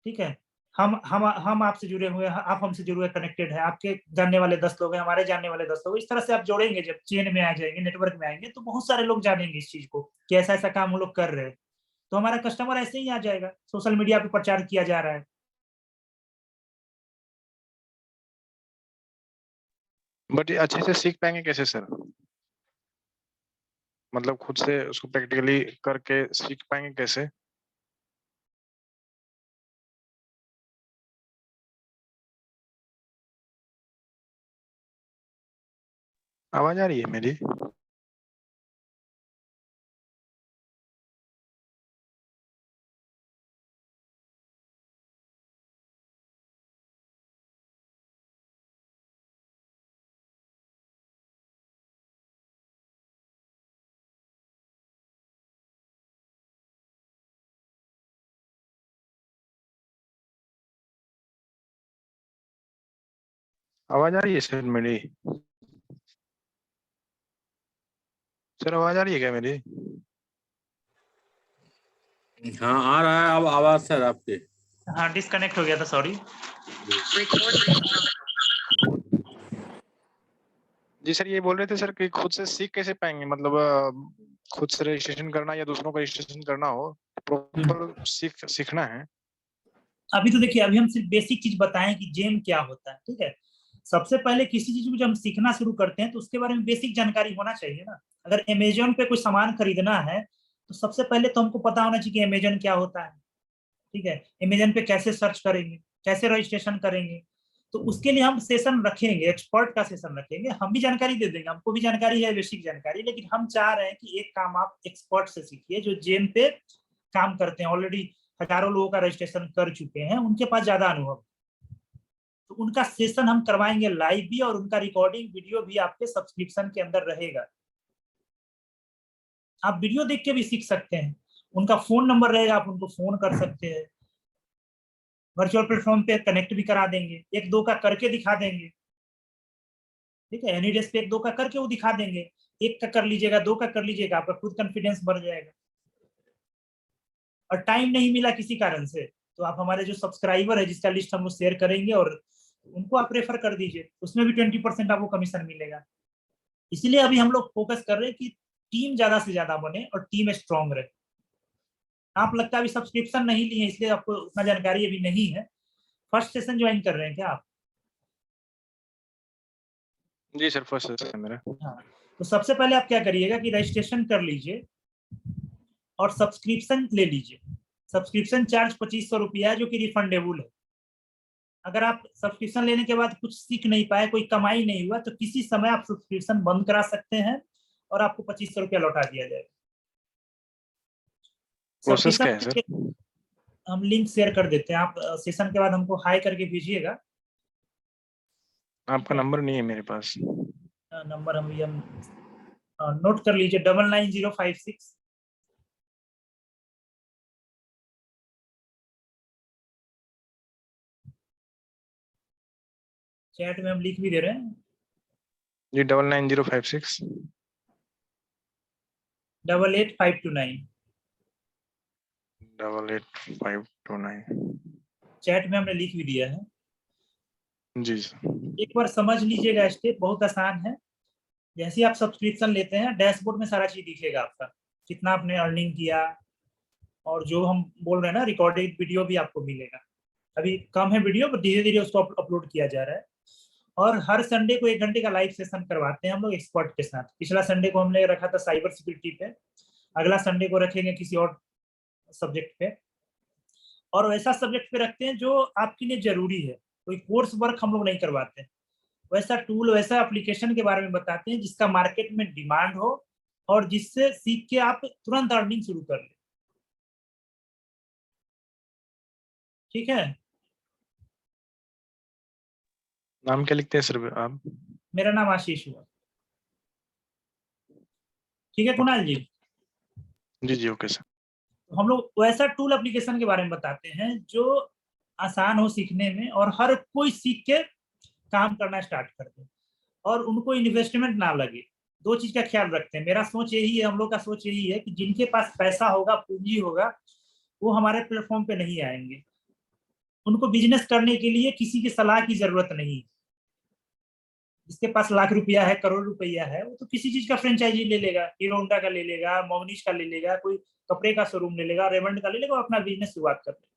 ठीक है, हम आपसे जुड़े हुए हैं, आप हमसे जुड़े हुए कनेक्टेड है, आपके जानने वाले 10 लोग हैं, हमारे जानने वाले 10 लोग, इस तरह से आप जोड़ेंगे, जब चेन में आ जाएंगे, नेटवर्क में आएंगे, तो बहुत सारे लोग जानेंगे इस चीज को कि ऐसा ऐसा काम हम लोग कर रहे हैं, तो हमारा कस्टमर ऐसे ही आ जाएगा। सोशल मीडिया पे प्रचार किया जा रहा है। बट अच्छे से सीख पाएंगे कैसे सर? मतलब खुद से उसको प्रैक्टिकली करके सीख पाएंगे कैसे? आवाज आ रही है मेरी? आवाज आ रही है सर मेरी? सर आवाज आ रही है क्या मेरी? हाँ आ रहा है अब आवाज सर आपके। हाँ डिस्कनेक्ट हो गया था, सॉरी। जी सर ये बोल रहे थे सर कि खुद से सीख कैसे पाएंगे, मतलब खुद से रजिस्ट्रेशन करना या दूसरों को रजिस्ट्रेशन करना हो, प्रॉपर सीखना है। अभी तो देखिए, अभी हम सिर्फ बेसिक चीज बताएं कि जेम क्या होता है, ठीक है। सबसे पहले किसी चीज को जब हम सीखना शुरू करते हैं तो उसके बारे में बेसिक जानकारी होना चाहिए ना। अगर अमेजोन पे कोई सामान खरीदना है तो सबसे पहले तो हमको पता होना चाहिए कि अमेजोन क्या होता है, ठीक है। अमेजोन पे कैसे सर्च करेंगे, कैसे रजिस्ट्रेशन करेंगे, तो उसके लिए हम सेशन रखेंगे, एक्सपर्ट का सेशन रखेंगे। हम भी जानकारी दे देंगे, हमको भी जानकारी है बेसिक जानकारी, लेकिन हम चाह रहे हैं कि एक काम आप एक्सपर्ट से सीखिए जो जेम पे काम करते हैं, ऑलरेडी हजारों लोगों का रजिस्ट्रेशन कर चुके हैं, उनके पास ज्यादा अनुभव। तो उनका सेशन हम करवाएंगे लाइव भी, और उनका रिकॉर्डिंग वीडियो भी आपके सब्सक्रिप्शन के अंदर रहेगा। आप वीडियो देख के भी सीख सकते हैं, उनका फोन नंबर रहेगा, आप उनको फोन कर सकते हैं, वर्चुअल प्लेटफॉर्म पे कनेक्ट भी करा देंगे, एक दो का करके दिखा देंगे, ठीक है। एनी डेस्क पे एक दो का करके वो दिखा देंगे, एक का कर लीजिएगा, दो का कर लीजिएगा, आपका खुद कॉन्फिडेंस बढ़ जाएगा। और टाइम नहीं मिला किसी कारण से तो आप हमारे जो सब्सक्राइबर है जिसका लिस्ट हम वो शेयर करेंगे और उनको आप रेफर कर दीजिए, उसमें भी 20% आपको कमीशन मिलेगा। इसीलिए अभी हम लोग फोकस कर रहे हैं कि टीम ज्यादा से ज्यादा बने और टीम स्ट्रांग रहे। आप लगता है अभी सब्सक्रिप्शन नहीं लिए इसलिए आपको उतना जानकारी अभी नहीं है। फर्स्ट सेशन ज्वाइन कर रहे हैं क्या आप? जी सर फर्स्ट सेशन मेरा। हाँ, तो सबसे पहले आप क्या करिएगा कि रजिस्ट्रेशन कर लीजिए और सब्सक्रिप्शन ले लीजिए। सब्सक्रिप्शन चार्ज 2500 रुपया है जो कि रिफंडेबल है। अगर आप सब्सक्रिप्शन लेने के बाद कुछ सीख नहीं पाए, कोई कमाई नहीं हुआ, तो किसी समय आप सब्सक्रिप्शन बंद करा सकते हैं और आपको 2500 रुपया लौटा दिया जाएगा। प्रोसेस क्या है सर? हम लिंक शेयर कर देते हैं, आप सेशन के बाद हमको हाई करके भेजिएगा। आपका नंबर नहीं है मेरे पास। नंबर हम नोट कर लीजिए, 99056। चैट में हम लिख भी दे रहे हैं जी 99056 88529। 88529 चैट में हमने लिख भी दिया है। जी एक बार समझ लीजिएगा, स्टेप बहुत आसान है। जैसे आप सब्सक्रिप्शन लेते हैं डैशबोर्ड में सारा चीज दिखेगा आपका, कितना आपने अर्निंग किया, और जो हम बोल रहे हैं ना रिकॉर्डेड वीडियो भी आपको मिलेगा। अभी कम है वीडियो पर धीरे धीरे उसको अपलोड किया जा रहा है। और हर संडे को 1 घंटे का लाइव सेशन करवाते हैं हम लोग एक्सपर्ट के साथ। पिछला संडे को हमने रखा था साइबर सिक्योरिटी पे, अगला संडे को रखेंगे किसी और सब्जेक्ट पे, और वैसा सब्जेक्ट पे रखते हैं जो आपके लिए जरूरी है। कोई कोर्स वर्क हम लोग नहीं करवाते, वैसा टूल वैसा एप्लीकेशन के बारे में बताते हैं जिसका मार्केट में डिमांड हो और जिससे सीख के आप तुरंत अर्निंग शुरू कर लें, ठीक है। नाम क्या लिखते हैं सर आप? मेरा नाम आशीष हुआ, ठीक है कुणाल जी। जी ओके सर। तो हम लोग वैसा टूल एप्लीकेशन के बारे में बताते हैं जो आसान हो सीखने में और हर कोई सीख के काम करना स्टार्ट कर दे और उनको इन्वेस्टमेंट ना लगे। दो चीज का ख्याल रखते हैं, मेरा सोच यही है, हम लोग का सोच यही है कि जिनके पास पैसा होगा, पूंजी होगा, वो हमारे प्लेटफॉर्म पे नहीं आएंगे। उनको बिजनेस करने के लिए किसी की सलाह की जरूरत नहीं। जिसके पास लाख रुपया है, करोड़ रुपया है, वो तो किसी चीज का फ्रेंचाइजी ले लेगा, हीरो होंडा का ले लेगा, मोगनीश का ले लेगा, कोई कपड़े का शोरूम ले लेगा, रेमंड का ले लेगा, अपना बिजनेस शुरुआत कर लेगा।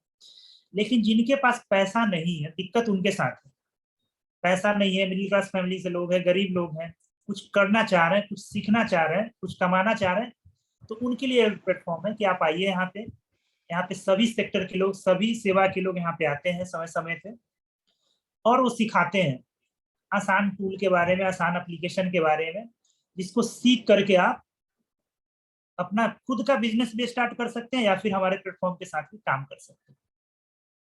लेकिन जिनके पास पैसा नहीं है, दिक्कत उनके साथ है। पैसा नहीं है, मिडिल क्लास फैमिली से लोग हैं, गरीब लोग हैं, कुछ करना चाह रहे हैं, कुछ सीखना चाह रहे हैं, कुछ कमाना चाह रहे हैं, तो उनके लिए प्लेटफॉर्म है कि आप आइए यहाँ पे सभी सेक्टर के लोग, सभी सेवा के लोग यहाँ पे आते हैं समय समय पे, और वो सिखाते हैं आसान टूल के बारे में, आसान एप्लीकेशन के बारे में, जिसको सीख करके आप अपना खुद का बिजनेस भी स्टार्ट कर सकते हैं या फिर हमारे प्लेटफॉर्म के साथ भी काम कर सकते हैं।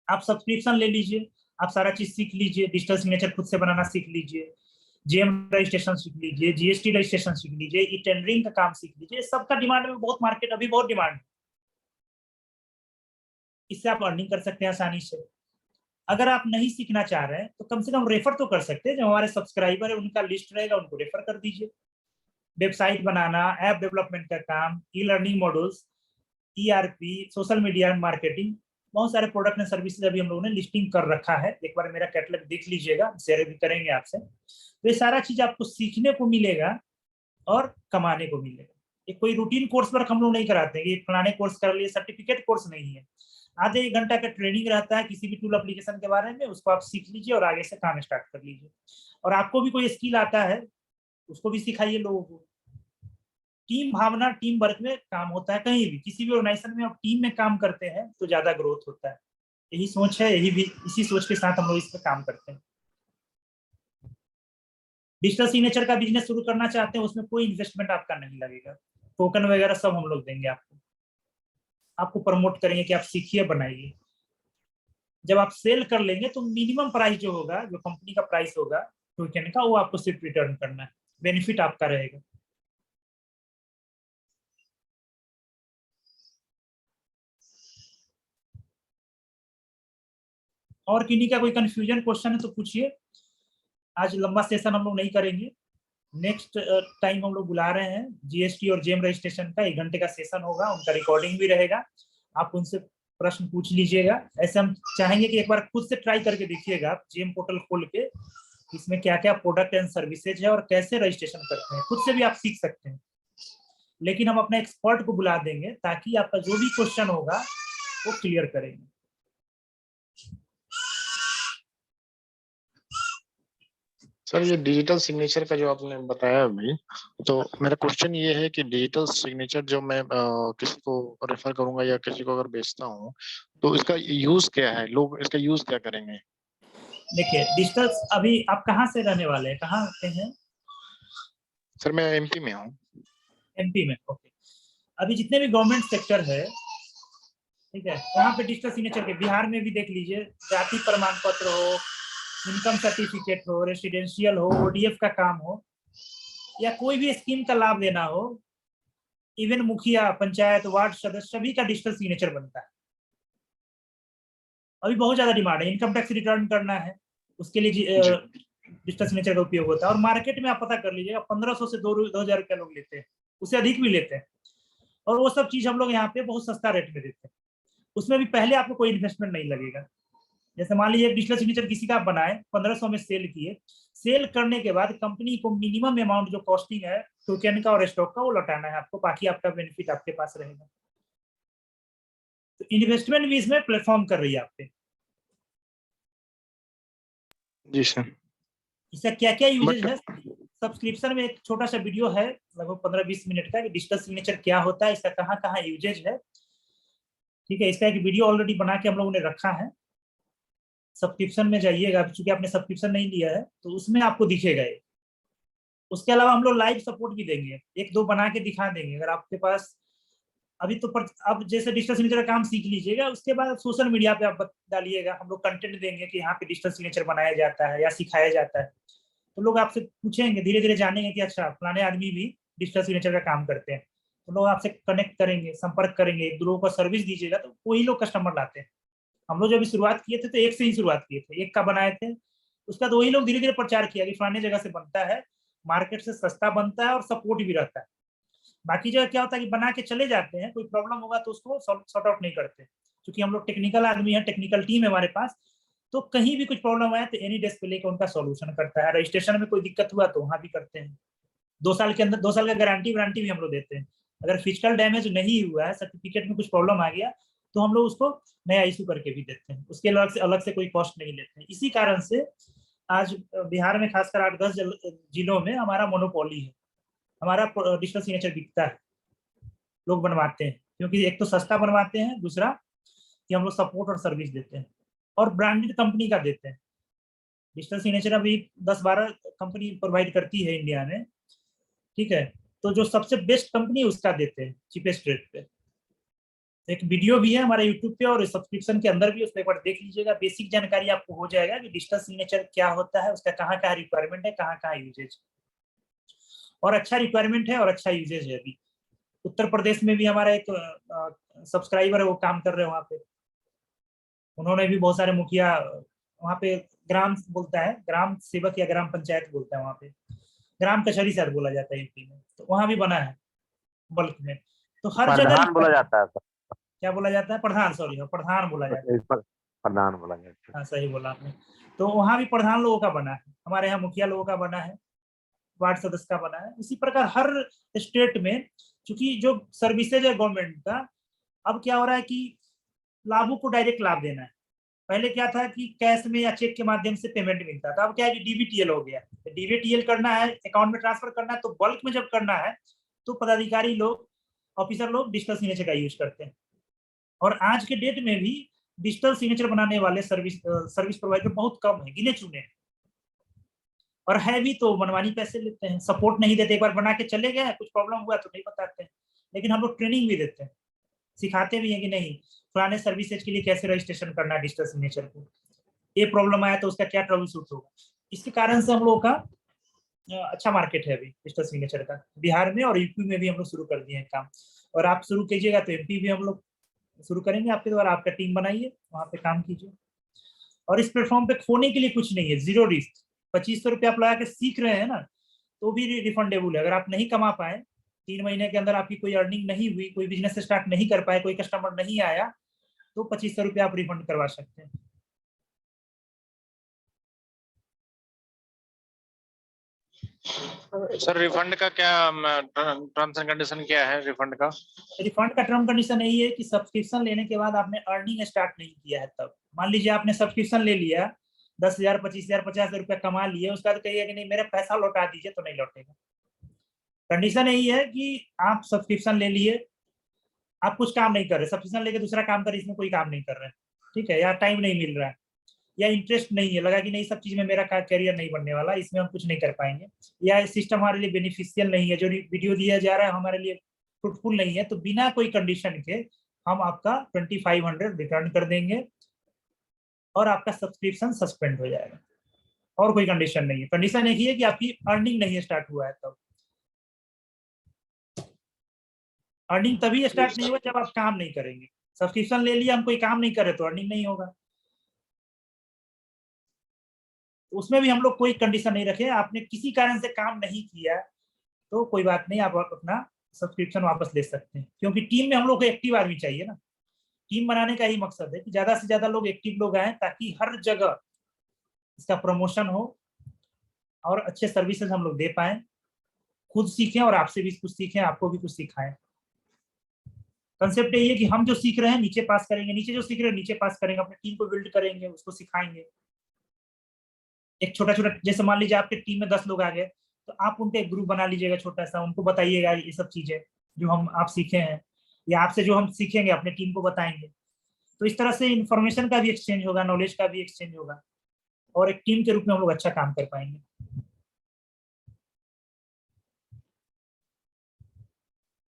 आप सब्सक्रिप्शन ले लीजिए, आप सारा चीज सीख लीजिए, डिजिटल सिग्नेचर खुद से बनाना सीख लीजिए, जेम रजिस्ट्रेशन सीख लीजिए, जीएसटी रजिस्ट्रेशन सीख लीजिए, ई टेंडरिंग का काम सीख लीजिए। सबका डिमांड में बहुत मार्केट, अभी बहुत डिमांड है, इससे आप अर्निंग कर सकते हैं आसानी से। अगर आप नहीं सीखना चाह रहे हैं तो कम से कम रेफर तो कर सकते हैं, जो हमारे सब्सक्राइबर है उनका लिस्ट रहेगा, उनको रेफर कर दीजिए। वेबसाइट बनाना, ऐप डेवलपमेंट का काम, e learning modules, ERP, social media marketing, बहुत सारे प्रोडक्ट एंड सर्विसेज अभी हम लोगों ने लिस्टिंग कर रखा है। एक बार मेरा कैटलॉग देख लीजिएगा, शेयर भी करेंगे आपसे। तो ये सारा चीज आपको सीखने को मिलेगा और कमाने को मिलेगा। ये कोई रूटीन कोर्स वर्क हम लोग नहीं कराते हैं, ये फलाने कोर्स कर लिए, सर्टिफिकेट कोर्स नहीं है। आधे 1 घंटा का ट्रेनिंग रहता है किसी भी टूल एप्लीकेशन के बारे में, उसको आप सीख लीजिए और आगे से काम स्टार्ट कर लीजिए। और आपको भी कोई स्किल आता है उसको भी सिखाइए लोगों को। टीम भावना, टीम वर्क में काम होता है, कहीं भी किसी भी ऑर्गेनाइजेशन में आप टीम में काम करते हैं तो ज्यादा ग्रोथ होता है। यही सोच है, इसी सोच के साथ हम लोग इस पर काम करते हैं। डिजिटल सिग्नेचर का बिजनेस शुरू करना चाहते हैं, उसमें कोई इन्वेस्टमेंट आपका नहीं लगेगा, टोकन वगैरह सब हम लोग देंगे आपको प्रमोट करेंगे कि आप सीखिए, बनाइए। जब आप सेल कर लेंगे तो मिनिमम प्राइस जो होगा, जो कंपनी का प्राइस होगा टोकन का, वो आपको सिर्फ रिटर्न करना है, बेनिफिट आपका रहेगा। और किन्हीं का कोई कंफ्यूजन क्वेश्चन है तो पूछिए। आज लंबा सेशन हम लोग नहीं करेंगे, नेक्स्ट टाइम हम लोग बुला रहे हैं जीएसटी और जेम रजिस्ट्रेशन का 1 घंटे का सेशन होगा, उनका रिकॉर्डिंग भी रहेगा, आप उनसे प्रश्न पूछ लीजिएगा। ऐसे हम चाहेंगे कि एक बार खुद से ट्राई करके देखिएगा आप जेम पोर्टल खोल के, इसमें क्या क्या प्रोडक्ट एंड सर्विसेज है और कैसे रजिस्ट्रेशन करते हैं, खुद से भी आप सीख सकते हैं। लेकिन हम अपने एक्सपर्ट को बुला देंगे ताकि आपका जो भी क्वेश्चन होगा वो क्लियर करेंगे। सर ये डिजिटल सिग्नेचर का जो आपने बताया अभी, तो मेरा क्वेश्चन ये है कि डिजिटल सिग्नेचर जो मैं किसी को रेफर करूंगा या किसी को अगर बेचता हूँ तो इसका यूज क्या है, लोग इसका यूज क्या करेंगे? देखिए डिजिटल, अभी आप कहाँ से रहने वाले हैं, कहाँ से हैं? सर मैं एमपी में हूँ। एमपी में, ओके। अभी जितने भी गवर्नमेंट सेक्टर है, ठीक है, वहाँ पे डिजिटल सिग्नेचर के, बिहार में भी देख लीजिए, जाति प्रमाण पत्र हो, इनकम सर्टिफिकेट हो, रेसिडेंशियल हो, ओडीएफ का काम हो, या कोई भी स्कीम का लाभ लेना हो, इवन मुखिया, पंचायत, वार्ड सदस्य, सभी का डिजिटल सिग्नेचर बनता है। अभी बहुत ज्यादा डिमांड है। इनकम टैक्स रिटर्न करना है, उसके लिए डिजिटल सिग्नेचर का उपयोग होता है। और मार्केट में आप पता कर लीजिएगा 1500 से 2000 रुपया लोग लेते हैं, उससे अधिक भी लेते हैं। और वो सब चीज हम लोग यहाँ पे बहुत सस्ता रेट में देते हैं। उसमें भी पहले आपको कोई इन्वेस्टमेंट नहीं लगेगा। जैसे मान लीजिए डिजिटल सिग्नेचर किसी का आप बनाए, 1500 में सेल किए, सेल करने के बाद कंपनी को मिनिमम अमाउंट जो कॉस्टिंग है टोकन का और स्टॉक का, वो लौटाना है आपको, बाकी आपका बेनिफिट आपके पास रहेगा। तो इन्वेस्टमेंट भी इसमें प्लेटफॉर्म कर रही है आप पे। जी सर। इसका क्या क्या यूजेज है, सब्सक्रिप्शन में एक छोटा सा वीडियो है लगभग 15-20 मिनट का, कि डिजिटल सिग्नेचर क्या होता है, इसका कहाँ कहाँ यूजेज है, ठीक है। इसका एक वीडियो ऑलरेडी बना के हम लोगों ने रखा है, सब्सक्रिप्शन में जाइएगा, चूंकि आपने सब्सक्रिप्शन नहीं लिया है तो उसमें आपको दिखेगा ये। उसके अलावा हम लोग लाइव सपोर्ट भी देंगे, 1-2 बना के दिखा देंगे। अगर आपके पास अभी तो अब जैसे डिजिटल सिग्नेचर का काम सीख लीजिएगा, उसके बाद सोशल मीडिया पे आप डालिएगा, हम लोग कंटेंट देंगे कि यहाँ पे डिजिटल सिग्नेचर बनाया जाता है या सिखाया जाता है, तो लोग आपसे पूछेंगे, धीरे धीरे जानेंगे कि अच्छा फलाने आदमी भी डिजिटल सिग्नेचर का काम करते हैं, तो लोग आपसे कनेक्ट करेंगे, संपर्क करेंगे, लोगों को सर्विस दीजिएगा तो वही लोग कस्टमर लाते हैं। हम लोग जब शुरुआत किए थे तो 1 से ही शुरुआत किए थे, 1 का बनाए थे, उसका तो वही लोग धीरे धीरे प्रचार किया कि फलाने जगह से बनता है, मार्केट से सस्ता बनता है और सपोर्ट भी रहता है। बाकी जगह क्या होता है कि बना के चले जाते हैं, कोई प्रॉब्लम होगा तो उसको सॉर्ट आउट नहीं करते, क्योंकि हम लोग टेक्निकल आदमी हैं, टेक्निकल टीम है हमारे पास, तो कहीं भी कुछ प्रॉब्लम आए तो एनी डेस्क पे लेकर उनका सॉल्यूशन करता है। रजिस्ट्रेशन में कोई दिक्कत हुआ तो वहां भी करते हैं। 2 साल के अंदर 2 साल का गारंटी वारंटी भी हम लोग देते हैं। अगर फिजिकल डैमेज नहीं हुआ है, सर्टिफिकेट में कुछ प्रॉब्लम आ गया, तो हम लोग उसको नया इशू करके भी देते हैं, उसके अलग से कोई कॉस्ट नहीं लेते हैं। इसी कारण से आज बिहार में खासकर 8-10 जिलों में हमारा मोनोपोली है, हमारा डिजिटल सिग्नेचर बिकता है, लोग बनवाते हैं, क्योंकि एक तो सस्ता बनवाते हैं, दूसरा कि हम लोग सपोर्ट और सर्विस देते हैं और ब्रांडेड कंपनी का देते हैं। डिजिटल सिग्नेचर अभी 10-12 कंपनी प्रोवाइड करती है इंडिया में, ठीक है, तो जो सबसे बेस्ट कंपनी उसका देते हैं चीपेस्ट रेट पे। एक वीडियो भी है हमारे यूट्यूब पे और सब्सक्रिप्शन के अंदर भी, उसको एक बार देख लीजिएगा, बेसिक जानकारी आपको हो जाएगा कि डिजिटल सिग्नेचर क्या होता है, उसका कहाँ कहाँ रिक्वायरमेंट है, कहाँ कहाँ यूजेज, और अच्छा रिक्वायरमेंट है और अच्छा यूजेज है। अभी उत्तर प्रदेश में भी हमारा एक सब्सक्राइबर है, वो काम कर रहे हैं वहाँ पे, उन्होंने भी बहुत सारे मुखिया वहाँ पे, ग्राम बोलता है, ग्राम सेवक या ग्राम पंचायत बोलता है वहाँ पे, ग्राम कचहरी शायद बोला जाता है यूपी में, तो वहाँ भी बना है बल्क में। तो हर जगह प्रधान बोला जाता है सर, क्या बोला जाता है, प्रधान, सॉरी प्रधान बोला जाता है। इस पर प्रधान बोला जाता है। हाँ सही बोला आपने। तो वहाँ भी प्रधान लोगों का बना है, हमारे यहाँ मुखिया लोगों का बना है, वार्ड सदस्य का बना है। इसी प्रकार हर स्टेट में, चूंकि जो सर्विसेज है गवर्नमेंट का, अब क्या हो रहा है कि लाभों को डायरेक्ट लाभ देना है। पहले क्या था कि कैश में या चेक के माध्यम से पेमेंट मिलता था, अब क्या है कि डीबीटीएल हो गया। डीबीटीएल करना है, अकाउंट में ट्रांसफर करना है, तो बल्क में जब करना है तो पदाधिकारी लोग, ऑफिसर लोग डिजिटल सिग्नेचर का यूज करते हैं। और आज के डेट में भी डिजिटल सिग्नेचर बनाने वाले सर्विस प्रोवाइडर बहुत कम है, गिने चुने हैं, और है भी तो मनमानी पैसे लेते हैं, सपोर्ट नहीं देते। एक बार बना के चले गए, कुछ प्रॉब्लम हुआ तो नहीं बताते हैं, लेकिन हम लोग ट्रेनिंग भी देते हैं, सिखाते भी हैं कि नहीं पुराने सर्विसेज के लिए कैसे रजिस्ट्रेशन करना है डिजिटल सिग्नेचर को, ये प्रॉब्लम आया तो उसका क्या ट्रबल शूट होगा। इसके कारण से हम लोग का अच्छा मार्केट है अभी डिजिटल सिग्नेचर का, बिहार में और यूपी में भी हम लोग शुरू कर दिए हैं काम, और आप शुरू कीजिएगा तो एमपी भी हम लोग शुरू करेंगे आपके द्वारा। आपका टीम बनाइए, वहाँ पे काम कीजिए। और इस प्लेटफॉर्म पे खोने के लिए कुछ नहीं है, जीरो रिस्क। 2500 रुपये आप लगा के सीख रहे हैं ना, तो भी रिफंडेबल है। अगर आप नहीं कमा पाए, 3 महीने के अंदर आपकी कोई अर्निंग नहीं हुई, कोई बिजनेस स्टार्ट नहीं कर पाए, कोई कस्टमर नहीं आया, तो 2500 रुपये आप रिफंड करवा सकते हैं। सर रिफंड का क्या टर्म्स एंड कंडीशन क्या है रिफंड का? रिफंड का टर्म कंडीशन यही है कि सब्सक्रिप्शन लेने के बाद आपने अर्निंग स्टार्ट नहीं किया है, तब मान लीजिए आपने सब्सक्रिप्शन ले लिया, 10,000, 25,000, 50,000 रुपया कमा लिए, उसके बाद कहिए कि नहीं मेरा पैसा लौटा दीजिए, तो नहीं लौटेगा। कंडीशन यही है कि आप सब्सक्रिप्शन ले लिए, आप कुछ काम नहीं कर रहे, सब्सक्रिप्शन लेके दूसरा काम कर रहे, इसमें कोई काम नहीं कर रहे, ठीक है, या टाइम नहीं मिल रहा है, या इंटरेस्ट नहीं है, लगा कि नहीं सब चीज में मेरा कैरियर नहीं बनने वाला, इसमें हम कुछ नहीं कर पाएंगे, या सिस्टम हमारे लिए बेनिफिशियल नहीं है, जो वीडियो दिया जा रहा है हमारे लिए फ्रूटफुल नहीं है, तो बिना कोई कंडीशन के हम आपका 2500 रिटर्न कर देंगे और आपका सब्सक्रिप्शन सस्पेंड हो जाएगा। और कोई कंडीशन नहीं है, कंडीशन एक ही है कि आपकी अर्निंग नहीं स्टार्ट हुआ है। तब अर्निंग तभी स्टार्ट नहीं होगा जब आप काम नहीं करेंगे। सब्सक्रिप्शन ले लिया, हम कोई काम नहीं कर रहे तो अर्निंग नहीं होगा। उसमें भी हम लोग कोई कंडीशन नहीं रखे, आपने किसी कारण से काम नहीं किया तो कोई बात नहीं, आप अपना सब्सक्रिप्शन वापस ले सकते हैं, क्योंकि टीम में हम लोग को एक्टिव आदमी चाहिए ना। टीम बनाने का ही मकसद है कि ज्यादा से ज्यादा लोग एक्टिव लोग आए, ताकि हर जगह इसका प्रमोशन हो और अच्छे सर्विसेज हम लोग दे पाए, खुद सीखें और आपसे भी कुछ सीखें, आपको भी कुछ सिखाएं। कंसेप्ट यही है कि हम जो सीख रहे हैं नीचे पास करेंगे, नीचे जो सीख रहे हैं नीचे पास करेंगे, अपनी टीम को बिल्ड करेंगे, उसको सिखाएंगे। एक छोटा छोटा, जैसे मान लीजिए आपके टीम में 10 लोग आ गए, तो आप उनका एक ग्रुप बना लीजिएगा छोटा सा, उनको बताइएगा ये सब चीजें जो आप सीखे हैं, या आपसे जो हम सीखेंगे अपने टीम को बताएंगे। तो इस तरह से इंफॉर्मेशन का भी एक्सचेंज होगा, नॉलेज का भी एक्सचेंज होगा, और एक टीम के रूप में हम लोग अच्छा काम कर पाएंगे।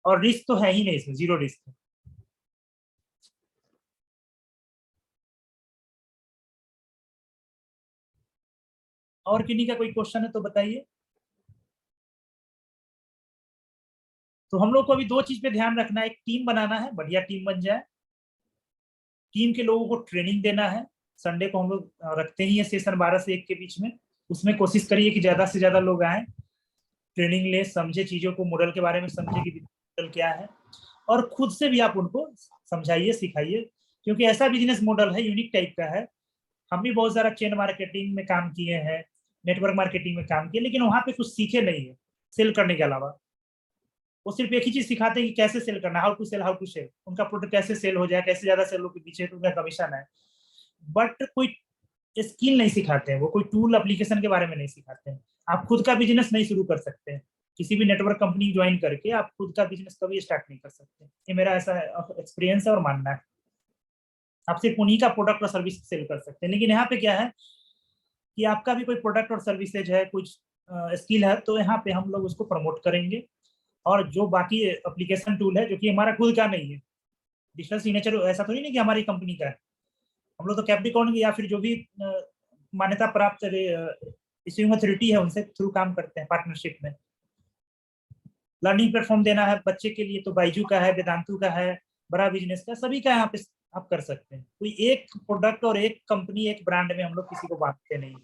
और रिस्क तो है ही नहीं इसमें, जीरो रिस्क है। और किन्हीं का कोई क्वेश्चन है तो बताइए। तो हम लोग को अभी 2 चीज पे ध्यान रखना है, एक टीम बनाना है, बढ़िया टीम बन जाए, टीम के लोगों को ट्रेनिंग देना है। संडे को हम लोग रखते ही है सेशन 12 से 1 के बीच में, उसमें कोशिश करिए कि ज्यादा से ज्यादा लोग आए, ट्रेनिंग ले, समझे चीजों को, मॉडल के बारे में समझे कि मॉडल क्या है, और खुद से भी आप उनको समझाइए, सिखाइए, क्योंकि ऐसा बिजनेस मॉडल है, यूनिक टाइप का है। हम भी बहुत सारा चेन मार्केटिंग में काम किए हैं, नेटवर्क मार्केटिंग में काम किए, लेकिन वहां पे कुछ सीखे नहीं है सेल करने के अलावा। वो सिर्फ एक ही चीज सिखाते हैं कि कैसे सेल करना, हाउ टू सेल, उनका प्रोडक्ट कैसे सेल हो जाए, कैसे ज्यादा सेल हो के पीछे तो उनका कमीशन है। बट कोई स्किल नहीं सिखाते हैं, वो कोई टूल एप्लीकेशन के बारे में नहीं सिखाते हैं। आप खुद का बिजनेस नहीं शुरू कर सकते हैं, किसी भी नेटवर्क कंपनी ज्वाइन करके आप खुद का बिजनेस कभी स्टार्ट नहीं कर सकते। ये मेरा ऐसा एक्सपीरियंस है और मानना है। आप सिर्फ उन्हीं का प्रोडक्ट और सर्विस सेल कर सकते हैं। लेकिन यहाँ पे क्या है कि आपका भी कोई प्रोडक्ट और सर्विसेज है, कुछ स्किल है, तो यहाँ पे हम लोग उसको प्रमोट करेंगे। और जो बाकी एप्लीकेशन टूल है जो कि हमारा खुद का नहीं है, डिजिटल सिग्नेचर ऐसा तो नहीं कि हमारी कंपनी का है, हम लोग तो कैप्रिकॉर्न या फिर जो भी मान्यता प्राप्त इश्यूइंग अथॉरिटी है उनसे थ्रू काम करते हैं पार्टनरशिप में। लर्निंग प्लेटफॉर्म देना है बच्चे के लिए तो बाइजू का है, वेदांतु का है, बड़ा बिजनेस का, सभी का यहाँ पे आप कर सकते हैं। कोई एक प्रोडक्ट और एक कंपनी एक ब्रांड में हम लोग किसी को बांटते नहीं।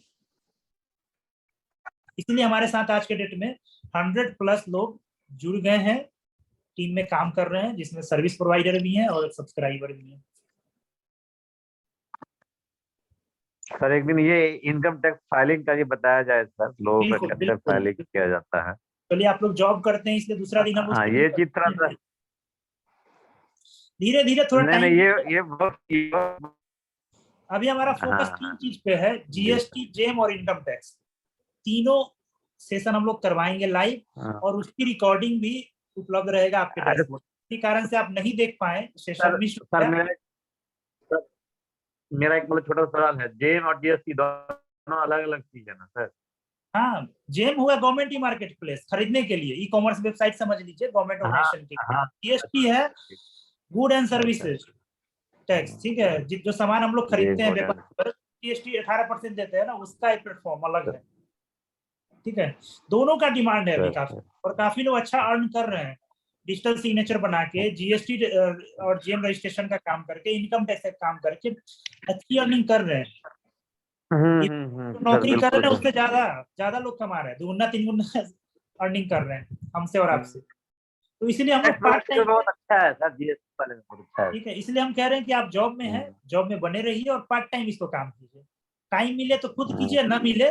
इसलिए हमारे साथ आज के डेट में 100+ लोग जुड़ गए हैं, टीम में काम कर रहे हैं, जिसमें सर्विस प्रोवाइडर भी हैं और सब्सक्राइबर भी हैं। सर एक दिन ये इनकम टैक्स फाइलिंग का ये बताया जाए सर, लोगों का बिल्कुल, कैसे बिल्कुल। फाइलिंग किया जाता है। चलिए, आप लोग जॉब करते हैं इसलिए दूसरा दिन हम हाँ ये चीज थोड़ा सा धीरे धीरे थोड़ा नहीं टाइम। नहीं ये बहुत अभी हमारा फोकस हाँ, 3 चीज पे है, जीएसटी, जेम और इनकम टैक्स। तीनों सेशन हम लोग करवाएंगे लाइव, हाँ। और उसकी रिकॉर्डिंग भी उपलब्ध रहेगा आपके अरे डैशबोर्ड। इसी कारण से आप नहीं देख पाए सेशन सर, मिस हो सर गया। मेरा एक मतलब छोटा सा सवाल है, जेम और जीएसटी दोनों अलग अलग चीज है ना सर? हाँ, जेम हुआ गवर्नमेंट ई मार्केट प्लेस खरीदने के लिए, ई कॉमर्स वेबसाइट समझ लीजिए, गवर्नमेंट हाँ, ऑर्गेनाइजेशन के लिए। हाँ। जीएसटी है गुड एंड सर्विसेज टैक्स, ठीक है, जो सामान हम लोग खरीदते हैं व्यापार पर जीएसटी 18% देते हैं ना, उसका एक प्लेटफॉर्म अलग है। ठीक है, दोनों का डिमांड है अभी काफी, और काफी लोग अच्छा अर्न कर रहे हैं डिजिटल सिग्नेचर बना के, जीएसटी और जेम रजिस्ट्रेशन का काम करके, इनकम टैक्स का काम करके अच्छी अर्निंग कर रहे हैं। तो नौकरी कर रहे हैं उससे ज्यादा लोग कमा रहे हैं, 2-3 अर्निंग कर रहे हैं हमसे और आपसे। तो इसलिए हम लोग पार्ट टाइम बहुत अच्छा है सर, जीएसटी वाले में बहुत अच्छा है। ठीक है, इसलिए हम कह रहे हैं कि आप जॉब में हैं, जॉब में बने रहिए और पार्ट टाइम इसको काम कीजिए। टाइम मिले तो खुद कीजिए, ना मिले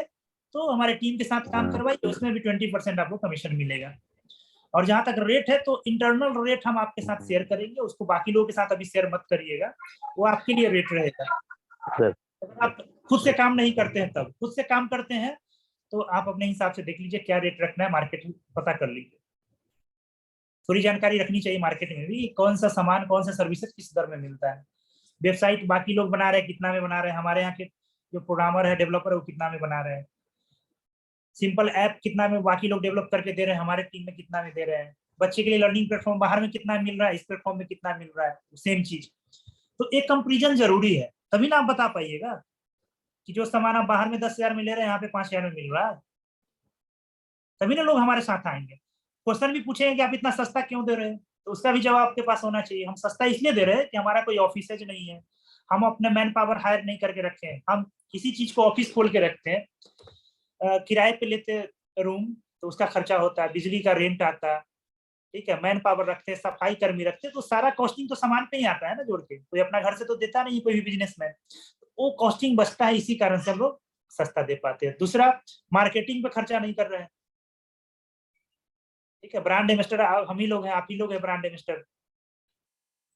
तो हमारे टीम के साथ काम करवाइए, उसमें भी 20% आपको कमीशन मिलेगा। और जहां तक रेट है तो इंटरनल रेट हम आपके साथ शेयर करेंगे, उसको बाकी लोगों के साथ अभी शेयर मत करिएगा, वो आपके लिए रेट रहेगा। अगर आप खुद से काम नहीं करते हैं, तब खुद से काम करते हैं तो आप अपने हिसाब से देख लीजिए क्या रेट रखना है, मार्केट में पता कर लीजिए। थोड़ी जानकारी रखनी चाहिए मार्केट में भी, कौन सा सामान कौन सा सर्विसेज किस दर में मिलता है। वेबसाइट बाकी लोग बना रहे हैं कितना में बना रहे हैं, हमारे यहाँ के जो प्रोग्रामर है, डेवलपर है, वो कितना में बना रहे हैं। सिंपल ऐप कितना में बाकी लोग डेवलप करके दे रहे हैं, हमारे टीम में कितना में दे रहे हैं। बच्चे के लिए लर्निंग प्लेटफॉर्म बाहर में कितना मिल रहा है, इस प्लेटफॉर्म में कितना मिल रहा है, सेम चीज। तो एक कंपेरिजन जरूरी है, तभी ना आप बता पाइएगा कि जो सामान आप बाहर में 10,000 में ले रहे हैं, यहाँ पे 5,000 में मिल रहा है, तभी ना लोग हमारे साथ आएंगे। क्वेश्चन भी पूछेंगे कि आप इतना सस्ता क्यों दे रहे हैं, तो उसका भी जवाब आपके पास होना चाहिए। हम सस्ता इसलिए दे रहे हैं कि हमारा कोई ऑफिस नहीं है, हम अपने मैन पावर हायर नहीं करके रखे हैं, हम किसी चीज को ऑफिस खोल के रखते हैं, किराए पे लेते रूम तो उसका खर्चा होता है, बिजली का रेंट आता है, ठीक है, मैन पावर रखते हैं, सफाई कर्मी रखते हैं, तो सारा कॉस्टिंग तो सामान पे ही आता है ना जोड़ के, कोई अपना घर से तो देता नहीं कोई भी बिजनेसमैन, वो कॉस्टिंग बचता है, इसी कारण से हम लोग सस्ता दे पाते हैं। दूसरा, मार्केटिंग पे खर्चा नहीं कर रहे हैं, ठीक है, ब्रांड एम्बेसडर हम ही लोग हैं, आप ही लोग हैं ब्रांड एम्बेसडर,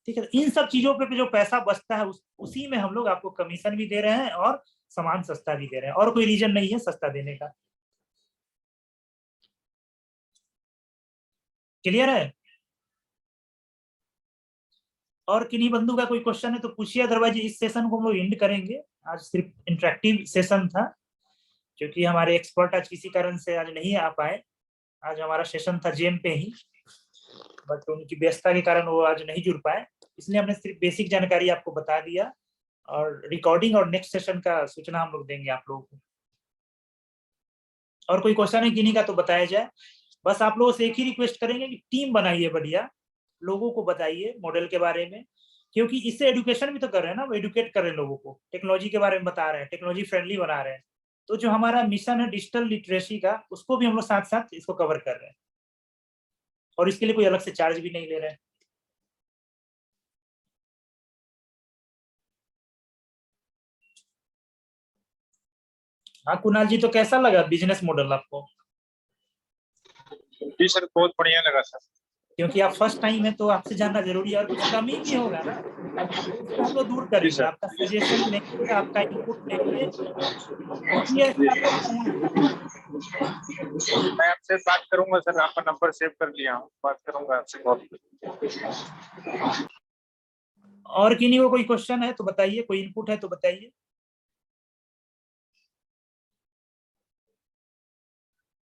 ठीक है। इन सब चीजों पे जो पैसा बचता है उसी में हम लोग आपको कमीशन भी दे रहे हैं और सामान सस्ता भी दे रहे हैं, और कोई रीजन नहीं है सस्ता देने का। क्लियर है? और किन्हीं बंधु का कोई क्वेश्चन है तो पूछिए, अदरवाइज इस सेशन को हम लोग एंड करेंगे। आज सिर्फ इंटरेक्टिव सेशन था, क्योंकि हमारे एक्सपर्ट आज किसी कारण से आज नहीं आ पाए। आज हमारा सेशन था जेम पे ही, बट उनकी व्यस्तता के कारण वो आज नहीं जुड़ पाए, इसलिए हमने सिर्फ बेसिक जानकारी आपको बता दिया, और रिकॉर्डिंग और नेक्स्ट सेशन का सूचना हम लोग देंगे आप लोगों को। और कोई क्वेश्चन है किन्हीं का तो बताया जाए। बस आप लोगों से एक ही रिक्वेस्ट करेंगे कि टीम बनाइए बढ़िया, लोगों को बताइए मॉडल के बारे में, क्योंकि इससे एजुकेशन भी तो कर रहे हैं ना, वो एडुकेट कर रहे हैं लोगों को, टेक्नोलॉजी के बारे में बता रहे हैं, टेक्नोलॉजी फ्रेंडली बना रहे हैं। तो जो हमारा मिशन है डिजिटल लिटरेसी का, उसको भी हम लोग साथ साथ इसको कवर कर रहे हैं, और इसके लिए कोई अलग से चार्ज भी नहीं ले रहे हैं। हाँ कुणाल जी, तो कैसा लगा बिजनेस मॉडल आपको? जी सर, बहुत बढ़िया लगा सर। क्योंकि आप फर्स्ट टाइम है तो आपसे जानना जरूरी है, और कुछ कमी भी होगा ना। उसको हम लोग दूर करेंगे, आपका सजेशन लेंगे, आपका इनपुट लेंगे। क्योंकि ऐसा आप लोग मैं आपसे बात करूंगा सर, आपका नंबर सेव कर लिया हूँ, बात करूंगा आपसे कॉल पे। और किन्हीं को कोई क्वेश्चन है तो बताइए, कोई इनपुट है तो बताइए।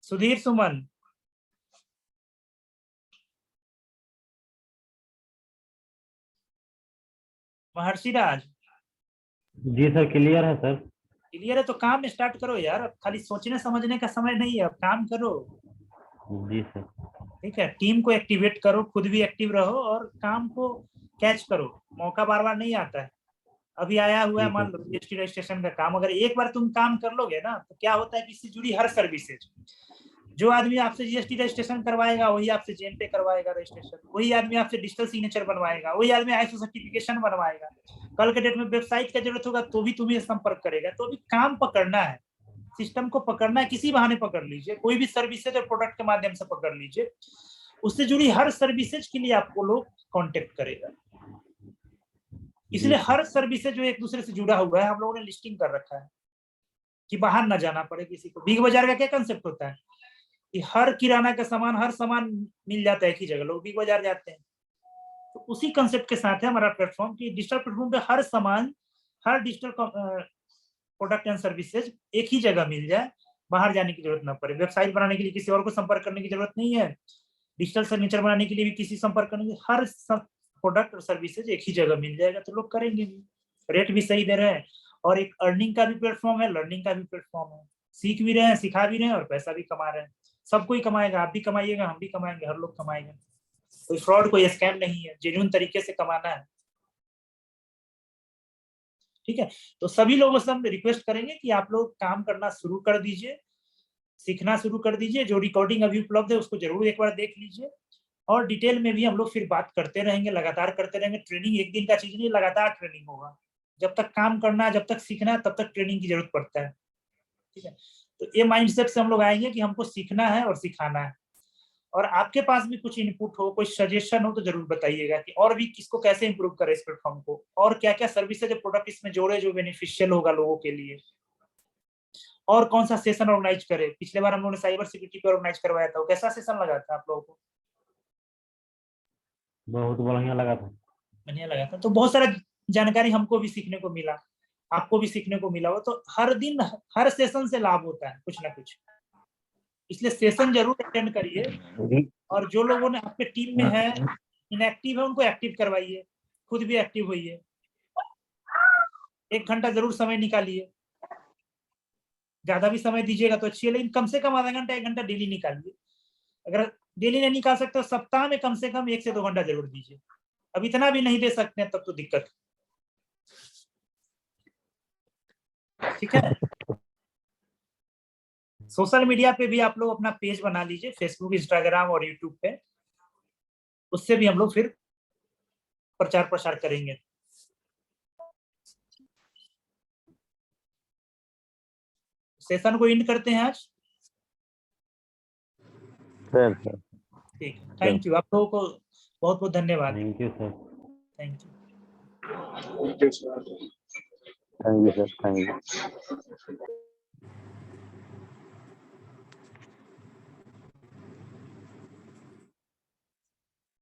सुधीर सुमन, महर्षि राज, जी सर क्लियर है सर। क्लियर है तो काम स्टार्ट करो यार, अब खाली सोचने समझने का समय नहीं है, अब काम करो। जी सर। ठीक है, टीम को एक्टिवेट करो, खुद भी एक्टिव रहो और काम को कैच करो। मौका बार बार नहीं आता है, अभी आया हुआ है मान लो जीएसटी रजिस्ट्रेशन का काम, अगर एक बार तुम काम कर लोगे ना तो क्या होता है कि इससे जुड़ी हर सर्विसेज, जो आदमी आपसे जीएसटी रजिस्ट्रेशन करवाएगा वही आपसे जेम पे करवाएगा रजिस्ट्रेशन, वही आदमी आपसे डिजिटल सिग्नेचर बनवाएगा, वही आदमी आईएसओ सर्टिफिकेशन बनवाएगा, कल के डेट में वेबसाइट का जरूरत होगा तो भी तुम्हें संपर्क करेगा। तो अभी काम पकड़ना है, सिस्टम को पकड़ना है, किसी बहाने पकड़ लीजिए, कोई भी सर्विसेज और प्रोडक्ट के माध्यम से पकड़ लीजिए, उससे जुड़ी हर सर्विसेज के लिए आपको लोग कांटेक्ट करेगा। इसलिए हर सर्विसेज जो एक दूसरे से जुड़ा हुआ है हम लोगों ने लिस्टिंग कर रखा है कि बाहर ना जाना पड़े किसी को। बिग बाजार का क्या कंसेप्ट होता है कि हर किराना का सामान, हर सामान मिल जाता है एक ही जगह, लोग बिग बाजार जाते हैं। तो उसी कंसेप्ट के साथ है हमारा प्लेटफॉर्म कि डिजिटल प्लेटफॉर्म पे हर सामान, हर डिजिटल प्रोडक्ट एंड सर्विसेज एक ही जगह मिल जाए, बाहर जाने की जरूरत ना पड़े। वेबसाइट बनाने के लिए किसी और को संपर्क करने की जरूरत नहीं है, डिजिटल सिग्नेचर बनाने के लिए भी किसी संपर्क करने की, हर प्रोडक्ट और सर्विसेज एक ही जगह मिल जाएगा तो लोग करेंगे भी, रेट भी सही दे रहे हैं और एक अर्निंग का भी प्लेटफॉर्म है, लर्निंग का भी प्लेटफॉर्म है, सीख भी रहे हैं, सिखा भी रहे हैं और पैसा भी कमा रहे हैं। सब कोई कमाएगा, आप भी कमाइएगा, हम भी कमाएंगे, हर लोग कमाएंगे। कोई फ्रॉड, कोई स्कैम नहीं है, जेन्युइन तरीके से कमाना है। ठीक है, तो सभी लोगों से हम रिक्वेस्ट करेंगे कि आप लोग काम करना शुरू कर दीजिए, सीखना शुरू कर दीजिए। जो रिकॉर्डिंग अभी उपलब्ध है उसको जरूर एक बार देख लीजिए और डिटेल में भी हम लोग फिर बात करते रहेंगे, लगातार करते रहेंगे। ट्रेनिंग एक दिन का चीज नहीं, लगातार ट्रेनिंग होगा। जब तक काम करना है, जब तक सीखना है, तब तक ट्रेनिंग की जरूरत पड़ता है। ठीक है, तो ये माइंडसेट से हम लोग आएंगे कि हमको सीखना है और सिखाना है। और आपके पास भी कुछ इनपुट हो, कोई सजेशन हो तो जरूर बताइएगा कि और भी किसको कैसे इंप्रूव करें इस प्लेटफॉर्म को, और क्या क्या सर्विसेज प्रोडक्ट इसमें जोड़े जो बेनिफिशियल होगा लोगों के लिए, और कौन सा सेशन ऑर्गेनाइज करे। पिछले बार हम लोगों ने साइबर सिक्योरिटी पर ऑर्गेनाइज करवाया था, कैसा सेशन लगा था आप लोगों को? बहुत बढ़िया लगा था। बढ़िया लगा था। तो बहुत सारा जानकारी हमको भी सीखने को मिला, आपको भी सीखने को मिला हो। तो हर दिन हर सेशन से लाभ होता है कुछ ना कुछ, इसलिए सेशन जरूर अटेंड करिए। और जो लोगों ने आपके टीम में है, इनएक्टिव है, उनको एक्टिव करवाइए, खुद भी एक्टिव होइए। 1 घंटा जरूर समय निकालिए, ज्यादा भी समय दीजिएगा तो अच्छी है, लेकिन कम से कम आधा घंटा 1 घंटा डेली निकालिए। अगर डेली नहीं निकाल सकते तो सप्ताह में कम से कम 1 से 2 घंटा जरूर दीजिए। अब इतना भी नहीं दे सकते हैं तब तो दिक्कत। ठीक है, सोशल मीडिया पे भी आप लोग अपना पेज बना लीजिए, फेसबुक, इंस्टाग्राम और यूट्यूब पे, उससे भी हम लोग फिर प्रचार प्रसार करेंगे। सेशन को एंड करते हैं आज। ठीक है, थैंक यू, आप लोगों को बहुत बहुत धन्यवाद। Thank you sir. Thank you. Thank you sir. Thank you.